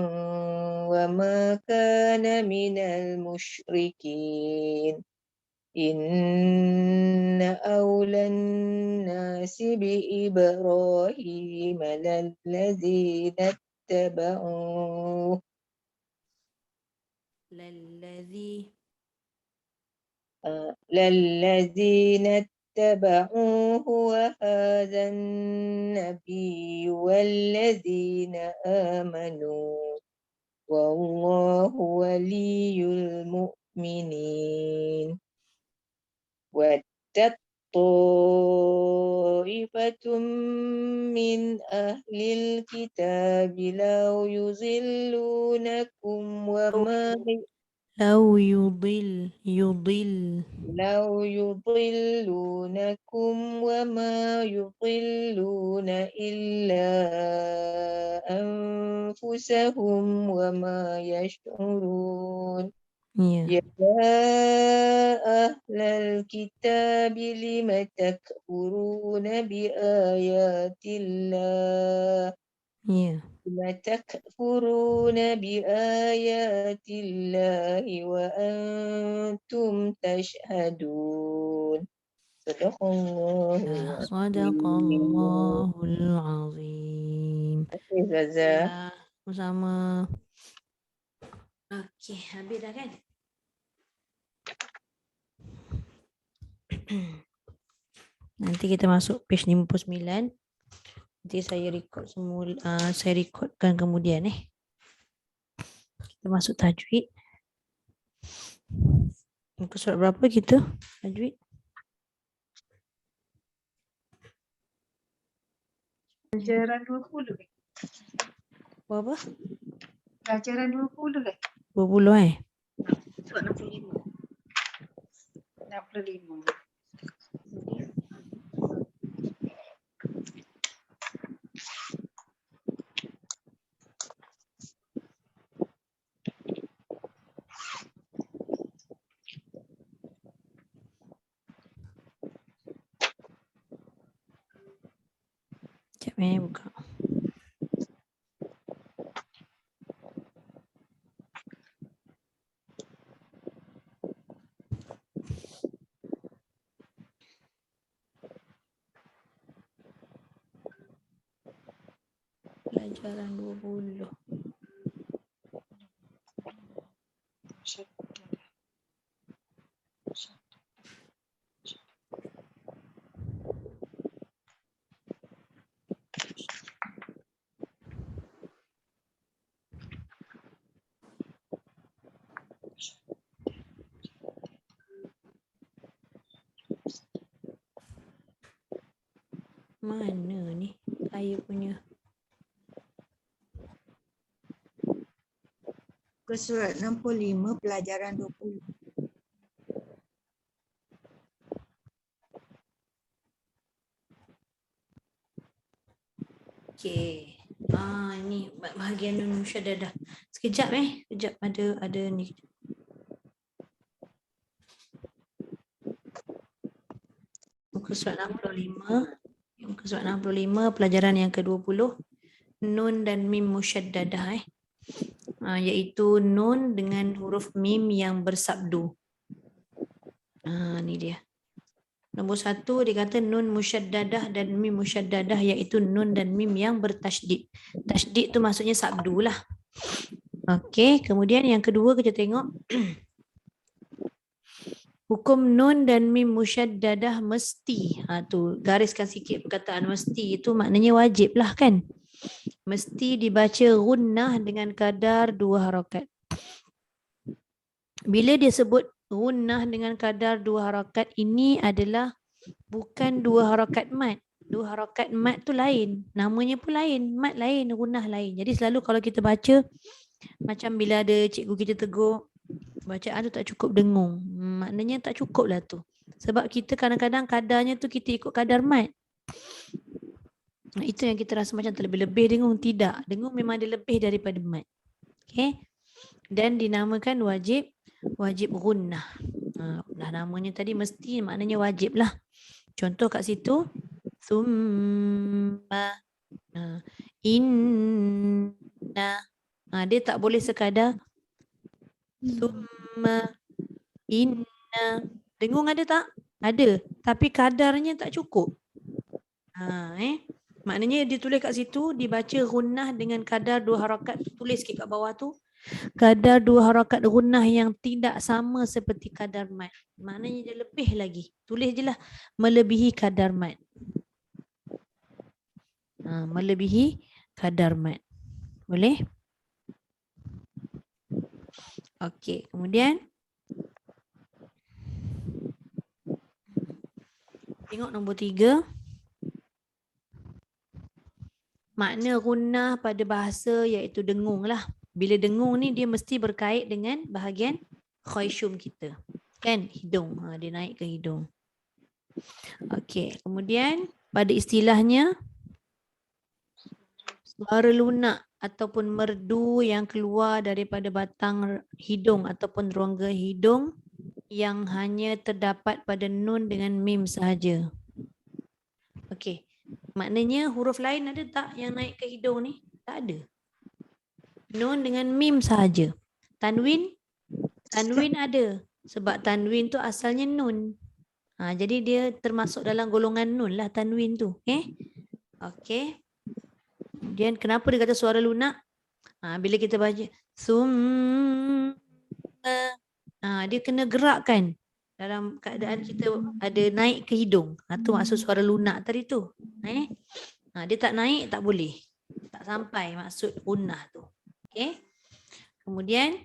وما كان من المشركين. إن أولى الناس بإبراهيم للذين اتبعوه وهذا النبي والذين آمنوا والله ولي المؤمنين. ودت طائفة من أهل الكتاب لو يضلونكم وما يضلون إلا أنفسهم وما يشعرون. يا أهل الكتاب لم تكفرون بآيات الله وأنتم تشهدون. Sadaqallahul azim. Ya, sama. Okey, habis dah kan? Nanti kita masuk page 59. Nanti saya record saya recordkan kemudian Kita masuk tajwid. Muka surat berapa kita? Tajwid. Pelajaran 20 kan? Berapa? Pelajaran 20 kan? 20 Surat 65. 65. Sekejap buka. Pelajaran 20. Mana ni saya punya? Ke surat 65 pelajaran 20. Okey. Ni bahagian nun musyaddadah. Sekejap sekejap ada ni. Muka surat 65. Muka surat 65 pelajaran yang ke-20. Nun dan mim musyaddadah iaitu nun dengan huruf mim yang bersabdu. Ni dia. Nombor 1 dia kata nun musyaddadah dan mim musyaddadah iaitu nun dan mim yang bertasydid. Tasydid tu maksudnya sabdu lah. Okey, kemudian yang kedua kita tengok hukum nun dan mim musyaddadah mesti. Tu gariskan sikit perkataan mesti itu maknanya wajib lah kan. Mesti dibaca gunnah dengan kadar 2 harakat. Bila dia sebut gunnah dengan kadar 2 harakat, ini adalah bukan 2 harakat mat. 2 harakat mat tu lain. Namanya pun lain. Mat lain, gunnah lain. Jadi selalu kalau kita baca, macam bila ada cikgu kita tegur, bacaan tu tak cukup dengung. Maknanya tak cukup lah tu. Sebab kita kadang-kadang kadarnya tu kita ikut kadar mat. Itu yang kita rasa macam terlebih-lebih dengung. Tidak. Dengung memang ada lebih daripada mat. Okay. Dan dinamakan wajib gunnah. Dah namanya tadi mesti maknanya wajib lah. Contoh kat situ. Thumma. Inna. Dia tak boleh sekadar. Thumma. Inna. Dengung ada tak? Ada. Tapi kadarnya tak cukup. Maknanya dia tulis kat situ, dibaca gunnah dengan kadar 2 harakat. Tulis sikit kat bawah tu. Kadar 2 harakat gunnah yang tidak sama seperti kadar mat. Maknanya dia lebih lagi. Tulis je lah. Melebihi kadar mat. Melebihi kadar mat. Boleh? Okey. Kemudian. Tengok nombor 3. Makna gunnah pada bahasa iaitu dengung lah. Bila dengung ni dia mesti berkait dengan bahagian khayshum kita. Kan? Hidung. Dia naik ke hidung. Okey. Kemudian pada istilahnya suara lunak ataupun merdu yang keluar daripada batang hidung ataupun rongga hidung yang hanya terdapat pada nun dengan mim sahaja. Okey. Maknanya huruf lain ada tak yang naik ke hidung ni? Tak ada. Nun dengan mim sahaja. Tanwin ada. Sebab tanwin tu asalnya nun. Jadi dia termasuk dalam golongan nun lah tanwin tu. Okey. Kemudian kenapa dia kata suara lunak? Bila kita baca summa. Dia kena gerakkan. Dalam keadaan kita ada naik ke hidung. Tu maksud suara lunak tadi tu. Dia tak naik tak boleh. Tak sampai maksud gunnah tu. Okey. Kemudian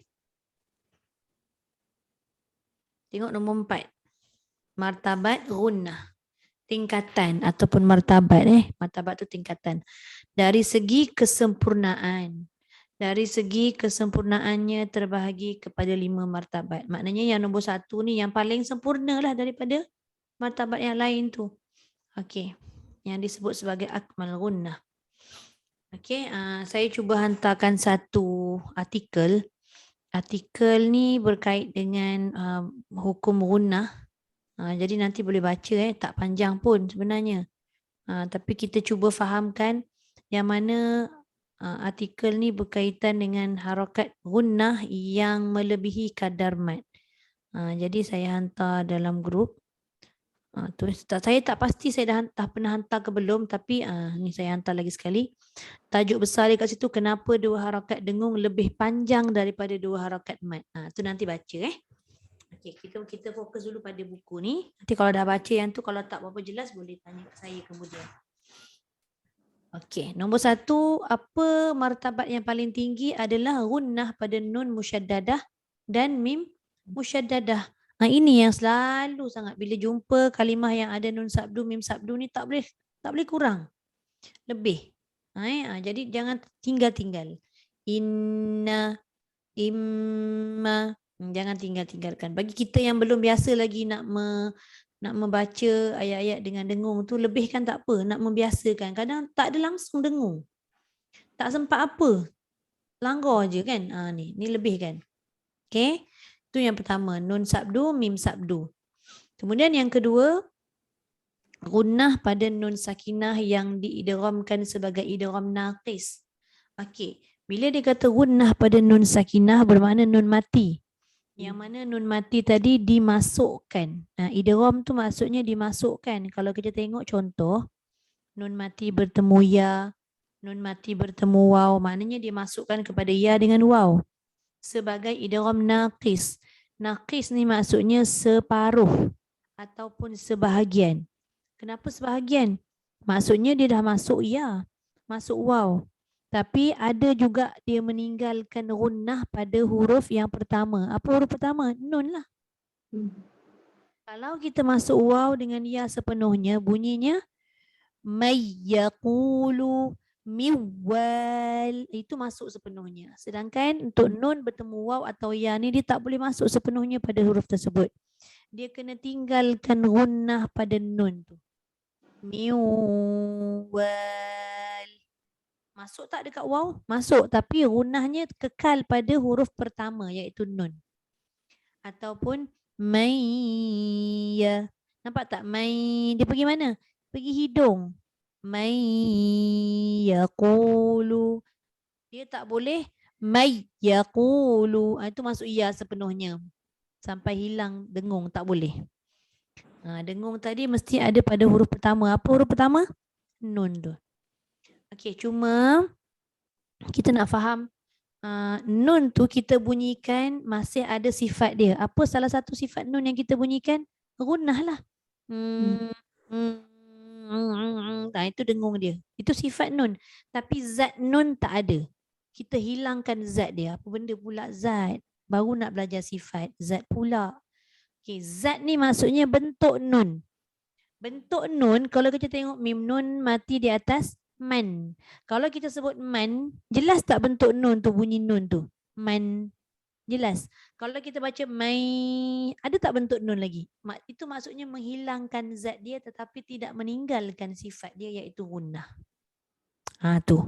tengok nombor 4. Martabat gunnah. Tingkatan ataupun martabat. Martabat tu tingkatan. Dari segi kesempurnaan dari segi kesempurnaannya terbahagi kepada 5 martabat. Maknanya yang nombor 1 ni yang paling sempurna lah daripada martabat yang lain tu. Okey. Yang disebut sebagai akmal gunnah. Okey, saya cuba hantarkan satu artikel. Artikel ni berkait dengan hukum gunnah. Jadi nanti boleh baca, tak panjang pun sebenarnya. Tapi kita cuba fahamkan yang mana artikel ni berkaitan dengan harakat gunnah yang melebihi kadar mad. Jadi saya hantar dalam grup. Saya tak pasti saya dah pernah hantar ke belum, tapi ni saya hantar lagi sekali. Tajuk besar dia kat situ, kenapa 2 harakat dengung lebih panjang daripada 2 harakat mad. Tu nanti baca Okey, kita fokus dulu pada buku ni. Nanti kalau dah baca yang tu, kalau tak berapa jelas boleh tanya ke saya kemudian. Okey, nombor 1, apa martabat yang paling tinggi adalah gunnah pada nun musyaddadah dan mim musyaddadah. Ini yang selalu sangat bila jumpa kalimah yang ada nun sabdu, mim sabdu ni tak boleh kurang. Lebih. Jadi jangan tinggal-tinggal. Inna, imma, jangan tinggalkan. Bagi kita yang belum biasa lagi nak membaca ayat-ayat dengan dengung tu, lebihkan tak apa, nak membiasakan. Kadang tak ada langsung dengung. Tak sempat apa. Langgar je kan. Ni lebihkan. Okey. Itu yang pertama, nun sabdu, mim sabdu. Kemudian yang kedua, gunnah pada nun sakinah yang diidghamkan sebagai idgham naqis. Okey, bila dia kata gunnah pada nun sakinah bermakna nun mati. Yang mana nun mati tadi dimasukkan. Idgham tu maksudnya dimasukkan. Kalau kita tengok contoh, nun mati bertemu ya, nun mati bertemu waw, maknanya dimasukkan kepada ya dengan waw. Sebagai idgham naqis. Naqis ni maksudnya separuh ataupun sebahagian. Kenapa sebahagian? Maksudnya dia dah masuk ya, masuk waw. Tapi ada juga dia meninggalkan gunnah pada huruf yang pertama. Apa huruf pertama? Nun lah. Kalau kita masuk waw dengan ya sepenuhnya, bunyinya mayyaqulu miwal, itu masuk sepenuhnya. Sedangkan untuk nun bertemu waw atau ya ni dia tak boleh masuk sepenuhnya pada huruf tersebut. Dia kena tinggalkan gunnah pada nun tu. Miwal. Masuk tak dekat waw? Masuk, tapi gunnahnya kekal pada huruf pertama iaitu nun. Ataupun mayya. Nampak tak? May, dia pergi mana? Pergi hidung. May yaqulu. Dia tak boleh may yaqulu. Itu masuk ya sepenuhnya. Sampai hilang dengung, tak boleh. Dengung tadi mesti ada pada huruf pertama. Apa huruf pertama? Nun tu. Okey, cuma kita nak faham nun tu kita bunyikan masih ada sifat dia. Apa salah satu sifat nun yang kita bunyikan? Gunnah lah. Itu dengung dia. Itu sifat nun. Tapi zat nun tak ada. Kita hilangkan zat dia. Apa benda pula zat? Baru nak belajar sifat. Zat pula. Okay, zat ni maksudnya bentuk nun. Bentuk nun, kalau kita tengok mim nun mati di atas man. Kalau kita sebut man, jelas tak bentuk nun tu, bunyi nun tu? Man. Jelas. Kalau kita baca mai, ada tak bentuk nun lagi? Itu maksudnya menghilangkan zat dia tetapi tidak meninggalkan sifat dia iaitu gunnah. Tu.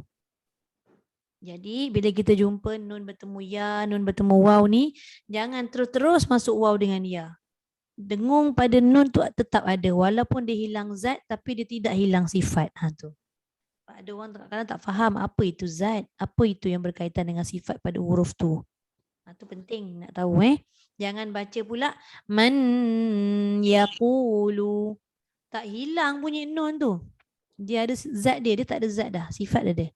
Jadi bila kita jumpa nun bertemu ya, nun bertemu waw ni, jangan terus-terus masuk waw dengan ya. Dengung pada nun tu tetap ada walaupun dia hilang zat tapi dia tidak hilang sifat. Tu. Ada orang kadang-kadang tak faham apa itu zat, apa itu yang berkaitan dengan sifat pada huruf tu. Itu penting nak tahu. Jangan baca pula man yaqulu. Tak hilang bunyi nun tu. Dia ada zat dia tak ada zat dah. Sifat dia.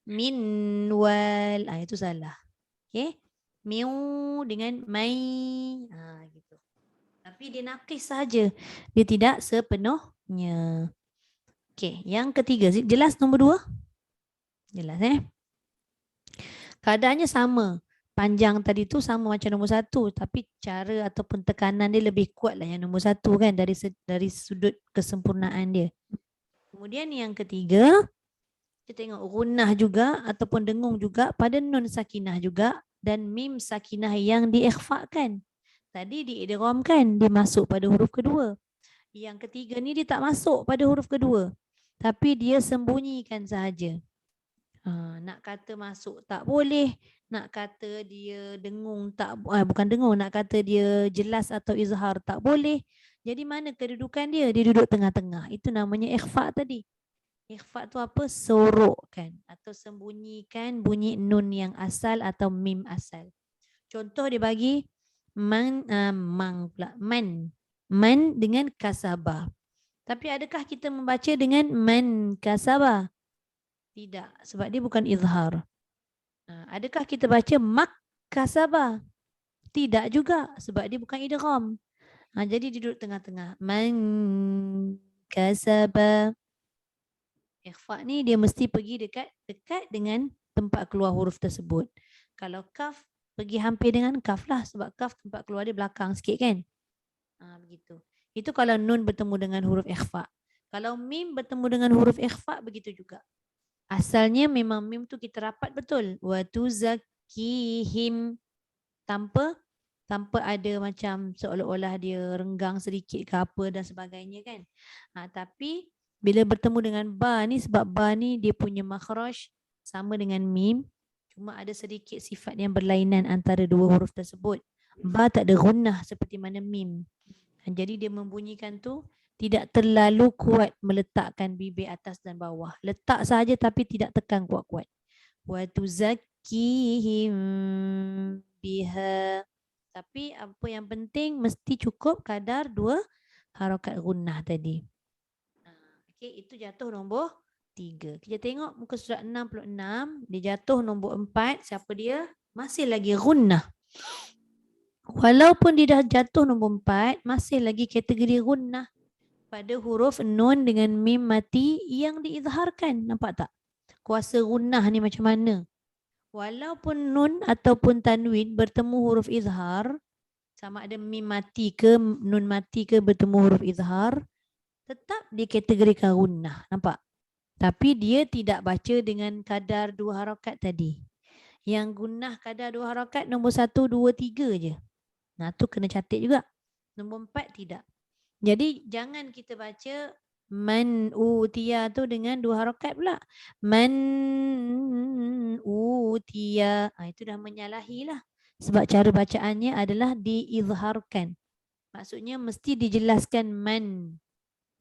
Min wal. Itu salah. Okay. Miu dengan mai. Gitu. Tapi dia naqis saja. Dia tidak sepenuhnya. Okay. Yang ketiga. Jelas nombor 2? Jelas Keadaannya sama. Panjang tadi tu sama macam nombor 1, tapi cara ataupun tekanan dia lebih kuat lah yang nombor 1 kan dari sudut kesempurnaan dia. Kemudian yang ketiga, Kita tengok gunnah juga ataupun dengung juga pada nun sakinah juga dan mim sakinah yang diikhfakan. Tadi diidghamkan, dia masuk pada huruf kedua. Yang ketiga ni dia tak masuk pada huruf kedua. Tapi dia sembunyikan sahaja. Nak kata masuk tak boleh, nak kata dia dengung tak, bukan dengung, nak kata dia jelas atau izhar tak boleh. Jadi mana kedudukan dia? Dia duduk tengah-tengah. Itu namanya ikhfa tadi. Ikhfa tu apa? Sorokkan atau sembunyikan bunyi nun yang asal atau mim asal. Contoh dia bagi man dengan kasabah. Tapi adakah kita membaca dengan man kasabah? Tidak, sebab dia bukan izhar. Adakah kita baca mak kasabah? Tidak juga, sebab dia bukan idgham. Jadi dia duduk tengah-tengah. Man kasabah. Ikhfa ni dia mesti pergi dekat dengan tempat keluar huruf tersebut. Kalau kaf, pergi hampir dengan kaf lah, sebab kaf tempat keluar dia belakang sikit kan. Begitu. Itu kalau nun bertemu dengan huruf ikhfa. Kalau mim bertemu dengan huruf ikhfa, begitu juga. Asalnya memang mim tu kita rapat betul. Wa tuzakkihim, tanpa ada macam seolah-olah dia renggang sedikit ke apa dan sebagainya kan. Tapi bila bertemu dengan ba ni, sebab ba ni dia punya makhraj sama dengan mim, cuma ada sedikit sifat yang berlainan antara dua huruf tersebut. Ba tak ada gunnah seperti mana mim. Jadi dia membunyikan tu tidak terlalu kuat meletakkan bibir atas dan bawah. Letak saja tapi tidak tekan kuat-kuat. Wa tuzakkihim biha. Tapi apa yang penting mesti cukup kadar 2 harakat gunnah tadi. Okey, itu jatuh nombor 3. Kita tengok muka surat 66, dia jatuh nombor 4. Siapa dia? Masih lagi gunnah. Walaupun dia dah jatuh nombor 4, masih lagi kategori gunnah pada huruf nun dengan mim mati yang diizharkan. Nampak tak? Kuasa gunnah ni macam mana? Walaupun nun ataupun tanwin bertemu huruf izhar, sama ada mim mati ke nun mati ke bertemu huruf izhar, tetap dikategorikan gunnah. Nampak? Tapi dia tidak baca dengan kadar 2 harakat tadi. Yang gunnah kadar 2 harakat nombor 1, 2, 3 je. Tu kena catat juga. Nombor 4 tidak. Jadi jangan kita baca man utiya tu dengan 2 harakat pula. Man utiya. Itu dah menyalahi lah. Sebab cara bacaannya adalah diizharkan. Maksudnya mesti dijelaskan man.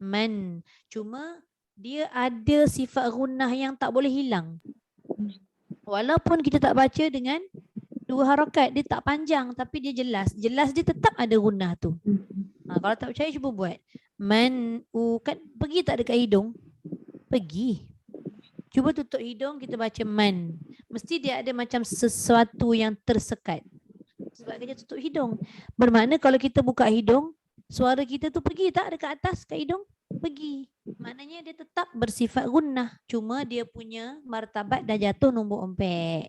Man. Cuma dia ada sifat gunnah yang tak boleh hilang. Walaupun kita tak baca dengan 2 harakat, dia tak panjang tapi dia jelas. Jelas dia tetap ada gunnah tu. Kalau tak percaya cuba buat. Man kan pergi tak dekat hidung? Pergi. Cuba tutup hidung, kita baca man. Mesti dia ada macam sesuatu yang tersekat. Sebab kita tutup hidung. Bermakna kalau kita buka hidung, suara kita tu pergi tak dekat atas kat hidung? Pergi. Maknanya dia tetap bersifat gunnah. Cuma dia punya martabat dah jatuh nombor 4.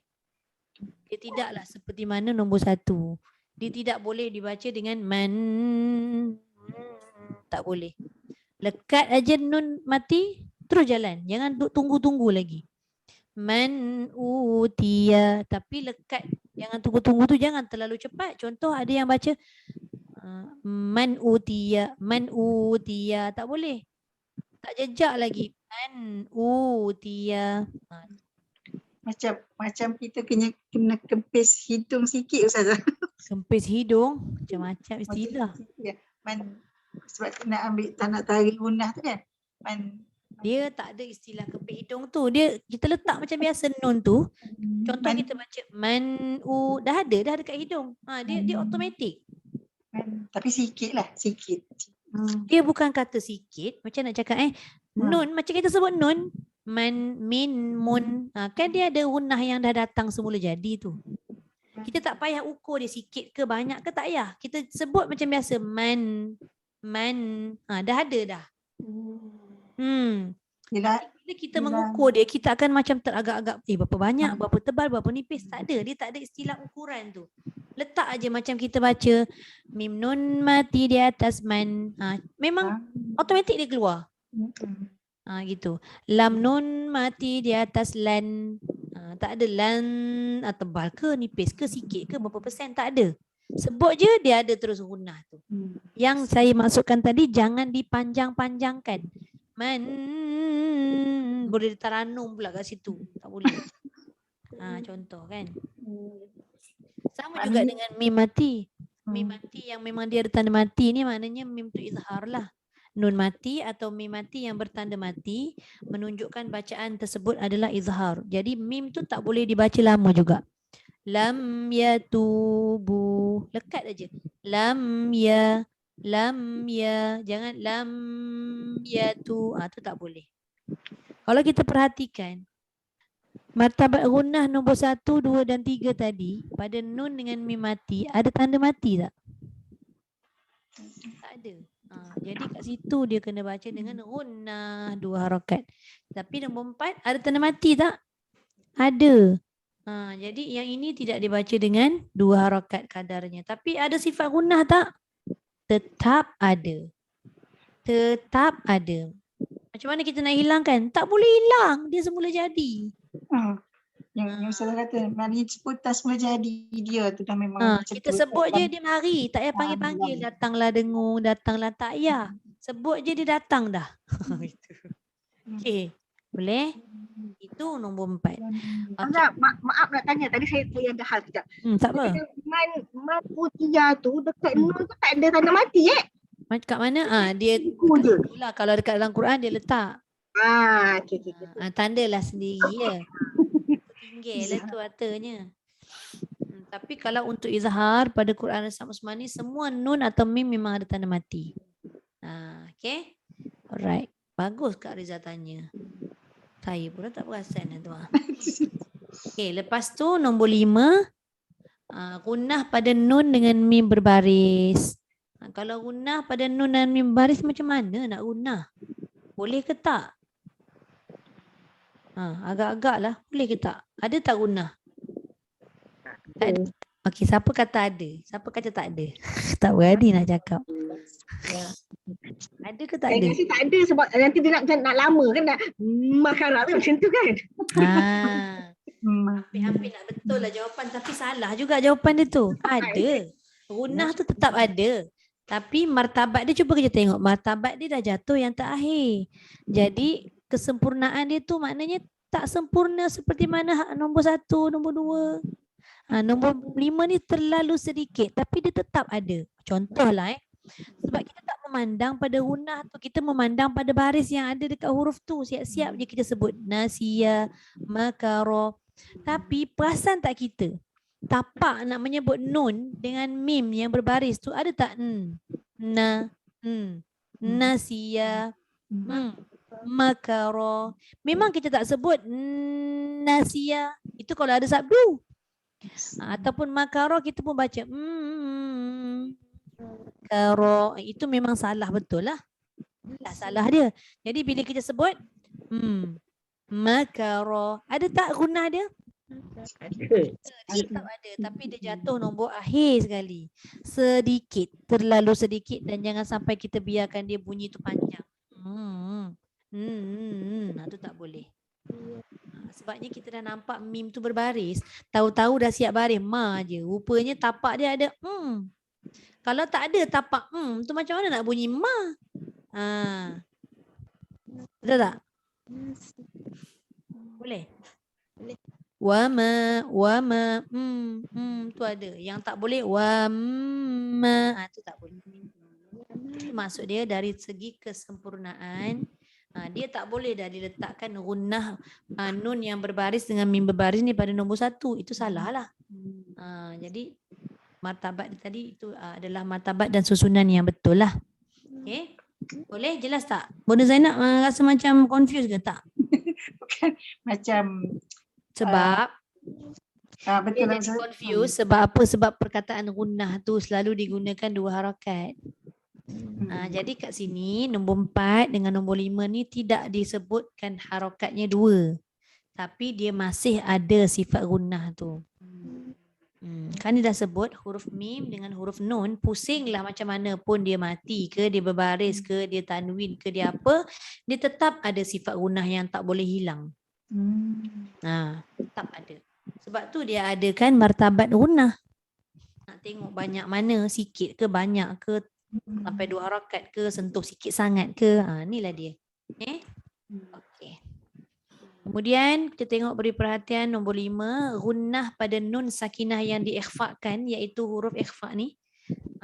Dia tidaklah seperti mana nombor 1. Dia tidak boleh dibaca dengan man. Tak boleh. Lekat aja nun mati, terus jalan. Jangan tunggu-tunggu lagi. Man utiya. Tapi lekat. Jangan tunggu-tunggu tu, jangan terlalu cepat. Contoh ada yang baca man utiya. Man utiya. Tak boleh. Tak jejak lagi. Man utiya. Macam kita kena kempis hidung sikit Ustazah. Kempis hidung macam-macam istilah. Sebab nak ambil tak nak tarik gunnah tu kan. Dia tak ada istilah kempis hidung tu. Dia kita letak macam biasa nun tu. Contoh kita baca man dah ada dekat hidung. Dia automatik. Tapi sikit lah, sikit. Dia bukan kata sikit, macam nak cakap nun macam kita sebut nun. Man, min, mun. Kan dia ada gunnah yang dah datang semula jadi tu. Kita tak payah ukur dia sikit ke banyak ke, tak payah. Kita sebut macam biasa. Man. Dah ada dah. Bila kita mengukur dia, kita akan macam teragak-agak. Berapa banyak, berapa tebal, berapa nipis. Tak ada. Dia tak ada istilah ukuran tu. Letak aja macam kita baca. Mim nun mati di atas man. Memang automatik dia keluar. Gitu. Lam nun mati di atas lan. Tak ada lan tebal ke, nipis ke, sikit ke, berapa persen, tak ada. Sebut je dia ada terus gunnah tu. Yang saya masukkan tadi jangan dipanjang-panjangkan. Man boleh ditaranum pula kat situ. Tak boleh. Contoh kan. Sama juga dengan mim mati. Mim mati yang memang dia ada tanda mati ni maknanya mim tu izhar lah. Nun mati atau mim mati yang bertanda mati menunjukkan bacaan tersebut adalah izhar. Jadi mim tu tak boleh dibaca lama juga. Lam yatubu. Lekat aja. Lam ya. Jangan lam yatu. Tu tak boleh. Kalau kita perhatikan martabat gunnah nombor 1, 2 dan 3 tadi pada nun dengan mim mati ada tanda mati tak? Tak ada. Jadi kat situ dia kena baca dengan gunnah 2 harakat. Tapi nombor 4 ada tanda mati tak? Ada. Jadi yang ini tidak dibaca dengan 2 harakat kadarnya. Tapi ada sifat gunnah tak? Tetap ada. Tetap ada. Macam mana kita nak hilangkan? Tak boleh hilang. Dia semula jadi. Yang salah kata, maknanya seputar semula jadi dia tu dah memang macam Kita tu. sebut je dia mari. Tak payah panggil-panggil. Datanglah dengung, datanglah tak payah. Sebut je dia datang dah. Okey. Boleh? Itu nombor 4. Hamzah, maaf nak tanya. Tadi saya ada hal sekejap. Tak apa. Man utia tu dekat nun tu tak ada tanda mati Kat mana? Dia je. itulah kalau dekat dalam Quran dia letak. Okey. Tandalah sendiri ya. Tinggal lah tu artinya. Tapi kalau untuk izhar pada Quran Rasam Usmani semua nun atau mim memang ada tanda mati. Okay. Alright. Bagus Kak Riza tanya. Saya pula tak perasan tu. Okay, lepas tu nombor 5. Gunnah pada nun dengan mim berbaris. Kalau gunnah pada nun dan mim berbaris macam mana nak gunnah? Boleh ke tak? Agak-agak lah. Boleh ke tak? Ada tak gunnah? Tak ada. Okey, siapa kata ada? Siapa kata tak ada? Tak berani nak cakap. Ada ke tak Saya ada? rasa tak ada sebab nanti dia nak lama kan nak makarah macam tu kan. Hampir-hampir nak betul lah jawapan tapi salah juga jawapan dia tu. Ada. Gunnah tu tetap ada. Tapi martabat dia cuba kita tengok. Martabat dia dah jatuh yang terakhir. Jadi kesempurnaan dia tu maknanya tak sempurna seperti mana nombor 1, nombor 2. Nombor 5 ni terlalu sedikit tapi dia tetap ada. Contohlah sebab kita tak memandang pada gunnah tu, kita memandang pada baris yang ada dekat huruf tu. Siap-siap je kita sebut nasiya, makaro. Tapi perasan tak kita? Tapak nak menyebut nun dengan mim yang berbaris tu ada tak? Nasiya, makaro. Memang kita tak sebut nasiya. Itu kalau ada sabdu. Ataupun makaro kita pun baca makaro. Itu memang salah betul lah. Salah dia. Jadi bila kita sebut makaro, ada tak gunnah dia? Tetap ada, tapi dia jatuh nombor akhir sekali. Sedikit, terlalu sedikit dan jangan sampai kita biarkan dia bunyi tu panjang. Itu tak boleh. Sebabnya kita dah nampak mim tu berbaris, tahu-tahu dah siap baris ma je. Rupanya tapak dia ada Kalau tak ada tapak tu macam mana nak bunyi ma? Betul tak? Boleh? Wama tu ada. Yang tak boleh wama tu tak boleh. Itu maksud dia dari segi kesempurnaan. Dia tak boleh dah diletakkan gunnah nun yang berbaris dengan mim berbaris ni pada nombor 1. Itu salah lah. Jadi martabat tadi itu adalah martabat dan susunan yang betul lah. Okay. Boleh jelas tak? Bunda Zainab rasa macam confused ke tak? Bukan macam Sebab betul dia jadi confused sebab apa? Sebab perkataan gunnah tu selalu digunakan 2 harakat. Jadi kat sini nombor 4 dengan nombor 5 ni tidak disebutkan harakatnya 2. Tapi dia masih ada sifat gunnah tu. Kan dia dah sebut huruf mim dengan huruf nun, pusinglah macam mana pun dia mati ke, dia berbaris ke, dia tanwin ke, dia apa, dia tetap ada sifat gunnah yang tak boleh hilang. Tetap ada. Sebab tu dia adakan martabat gunnah. Nak tengok banyak mana, sikit ke banyak ke, sampai 2 harakat ke, sentuh sikit sangat ke. Inilah dia. Okey. Kemudian kita tengok beri perhatian nombor 5, gunnah pada nun sakinah yang diikhfakan, iaitu huruf ikhfa ni.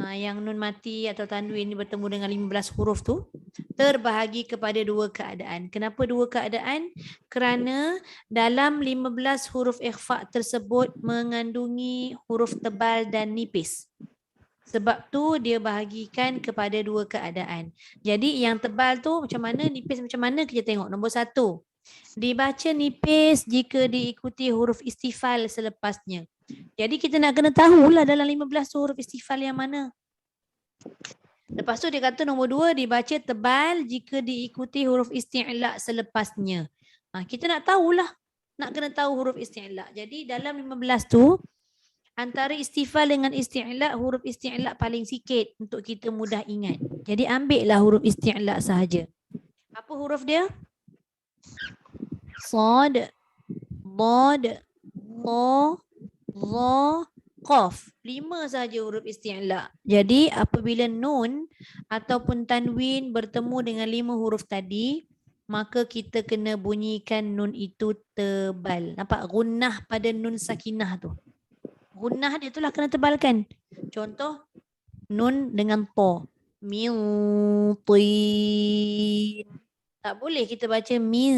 Yang nun mati atau tanwin ni bertemu dengan 15 huruf tu terbahagi kepada 2 keadaan. Kenapa 2 keadaan? Kerana dalam 15 huruf ikhfa tersebut mengandungi huruf tebal dan nipis. Sebab tu dia bahagikan kepada 2 keadaan. Jadi yang tebal tu macam mana, nipis macam mana, kita tengok nombor 1. Dibaca nipis jika diikuti huruf istifal selepasnya. Jadi kita nak kena tahulah dalam 15 huruf istifal yang mana. Lepas tu dia kata nombor 2, dibaca tebal jika diikuti huruf isti'la selepasnya. Kita nak tahulah, nak kena tahu huruf isti'la. Jadi dalam 15 tu, antara istifal dengan isti'la, huruf isti'la paling sikit untuk kita mudah ingat. Jadi ambillah huruf isti'la sahaja. Apa huruf dia? Sad, Dad, Tha, Dha, Qaf. 5 sahaja huruf isti'la. Jadi apabila nun ataupun tanwin bertemu dengan 5 huruf tadi, maka kita kena bunyikan nun itu tebal. Nampak gunnah pada nun sakinah tu. Gunnah dia itulah kena tebalkan. Contoh nun dengan ta. Min tin. Tak boleh kita baca min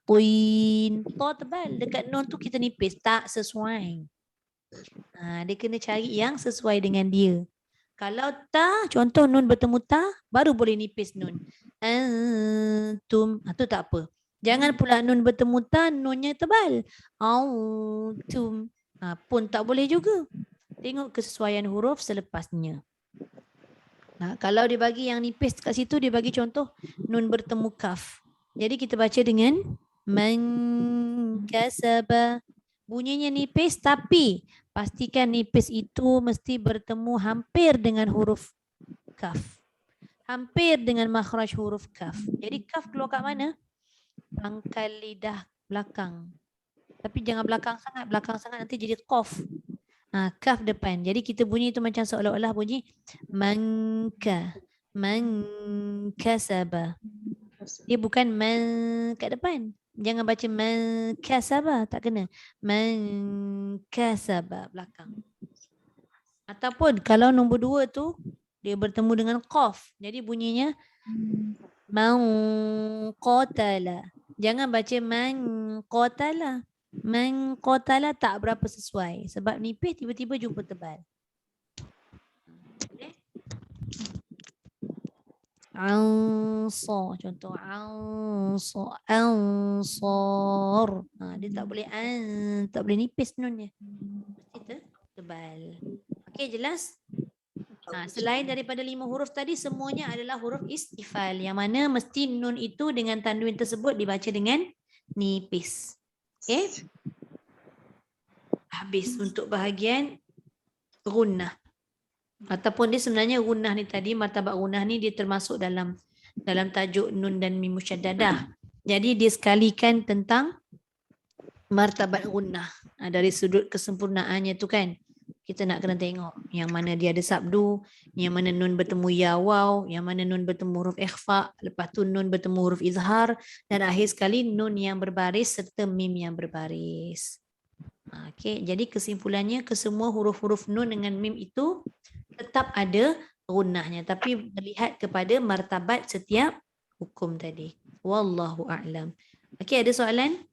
tin. Ta tebal. Dekat nun tu kita nipis. Tak sesuai. Dia kena cari yang sesuai dengan dia. Kalau ta, contoh nun bertemu ta, baru boleh nipis nun. Antum. Tu tak apa. Jangan pula nun bertemu ta, nunnya tebal. Antum. Pun tak boleh juga. Tengok kesesuaian huruf selepasnya. Kalau dia bagi yang nipis kat situ, dia bagi contoh nun bertemu kaf. Jadi kita baca dengan man kasaba. Bunyinya nipis, tapi pastikan nipis itu mesti bertemu hampir dengan huruf kaf. Hampir dengan makhraj huruf kaf. Jadi kaf keluar kat mana? Pangkal lidah belakang. Tapi jangan belakang sangat nanti jadi qaf. Kaf depan. Jadi kita bunyi itu macam seolah-olah bunyi man kasaba. Dia bukan man kat depan. Jangan baca man kasaba, tak kena. Man kasaba belakang. Ataupun kalau nombor 2 tu dia bertemu dengan qaf. Jadi bunyinya man qatala. Jangan baca man qatala. Man qatala tak berapa sesuai. Sebab nipis tiba-tiba jumpa tebal. Ansar. Contoh ansar. Dia tak boleh tak boleh nipis nunnya. Mesti tebal. Okey, jelas? Selain daripada 5 huruf tadi, semuanya adalah huruf istifal. Yang mana mesti nun itu dengan tanwin tersebut dibaca dengan nipis. Okey. Habis untuk bahagian gunnah. Ataupun dia sebenarnya gunnah ni tadi, martabat gunnah ni dia termasuk dalam tajuk nun dan mim musyaddadah. Jadi dia sekalikan tentang martabat gunnah. Dari sudut kesempurnaannya tu kan. Kita nak kena tengok yang mana dia ada sabdu, yang mana nun bertemu ya waw, yang mana nun bertemu huruf ikhfa, lepas tu nun bertemu huruf izhar, dan akhir sekali nun yang berbaris serta mim yang berbaris. Okey, jadi kesimpulannya kesemua huruf-huruf nun dengan mim itu tetap ada gunnahnya, tapi melihat kepada martabat setiap hukum tadi. Wallahu a'lam. Okey, ada soalan?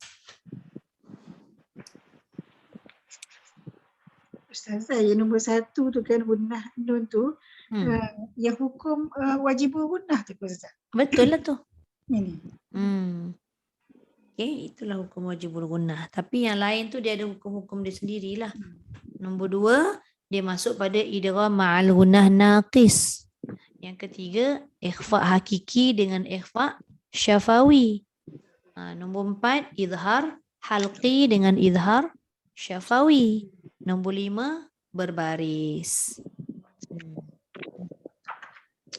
Ustazah, yang nombor 1 tu kan gunnah nun tu, yang hukum wajib gunnah tu Ustazah. Betul lah tu. Ini. Okay, itulah hukum wajibul gunnah. Tapi yang lain tu dia ada hukum-hukum dia sendirilah. Nombor 2, dia masuk pada idgham ma'al gunnah naqis. Yang ketiga, ikhfa hakiki dengan ikhfa syafawi. Nombor 4, izhar halqi dengan izhar syafawi. Nombor 5, berbaris.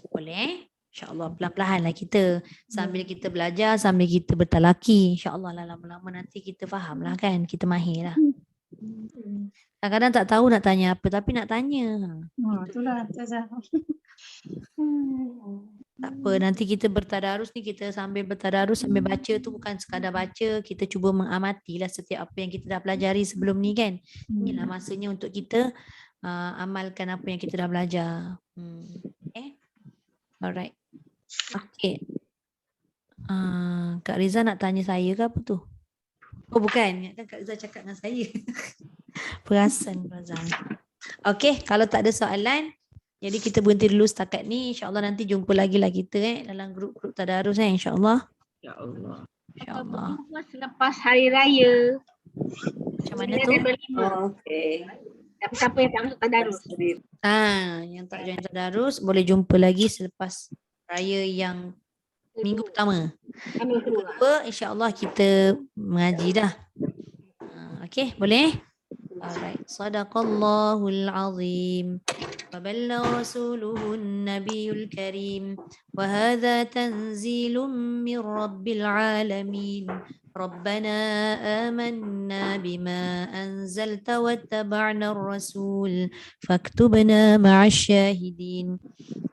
Boleh? InsyaAllah pelan-pelan lah kita. Sambil kita belajar, sambil kita bertalaki. InsyaAllah lah lama-lama nanti kita faham lah kan. Kita mahir lah. Kadang-kadang tak tahu nak tanya apa tapi nak tanya. Itulah Ustazah. Tak apa, nanti kita bertadarus ni, kita sambil bertadarus, sambil baca tu bukan sekadar baca, kita cuba mengamatilah setiap apa yang kita dah pelajari sebelum ni kan. Inilah masanya untuk kita amalkan apa yang kita dah belajar. Okay. Alright. Okay. Kak Riza nak tanya saya ke apa tu? Oh bukan, kan Kak Riza cakap dengan saya. Perasan Razan. Okay, kalau tak ada soalan, jadi kita berhenti dulu setakat ni. InsyaAllah nanti jumpa lagi lah kita dalam grup-grup tadarus InsyaAllah. InsyaAllah. InsyaAllah. Selepas hari raya. Macam mana tu? Okey. Siapa yang tak masuk tadarus? Yang tak join tadarus boleh jumpa lagi selepas raya yang minggu pertama. Kami kedua. InsyaAllah kita mengaji dah. Okay, boleh? Alright. Sadaqallahul azim. وبلغ رسوله النبي الكريم وهذا تنزيل من رب العالمين ربنا آمنا بما أنزلت واتبعنا الرسول فاكتبنا مع الشاهدين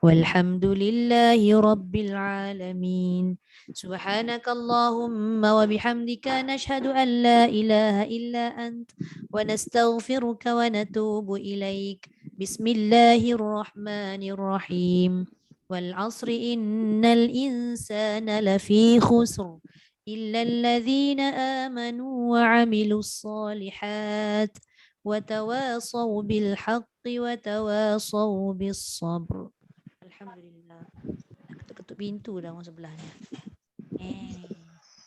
والحمد لله رب العالمين سبحانك اللهم وبحمدك نشهد أن لا إله إلا أنت ونستغفرك ونتوب إليك بسم الله الرحمن الرحيم والعصر إن الإنسان لفي خسر إلا الذين آمنوا وعملوا الصالحات وتواصوا بالحق وتواصوا بالصبر. Alhamdulillah. Ketuk-ketuk pintu dah orang sebelah ni.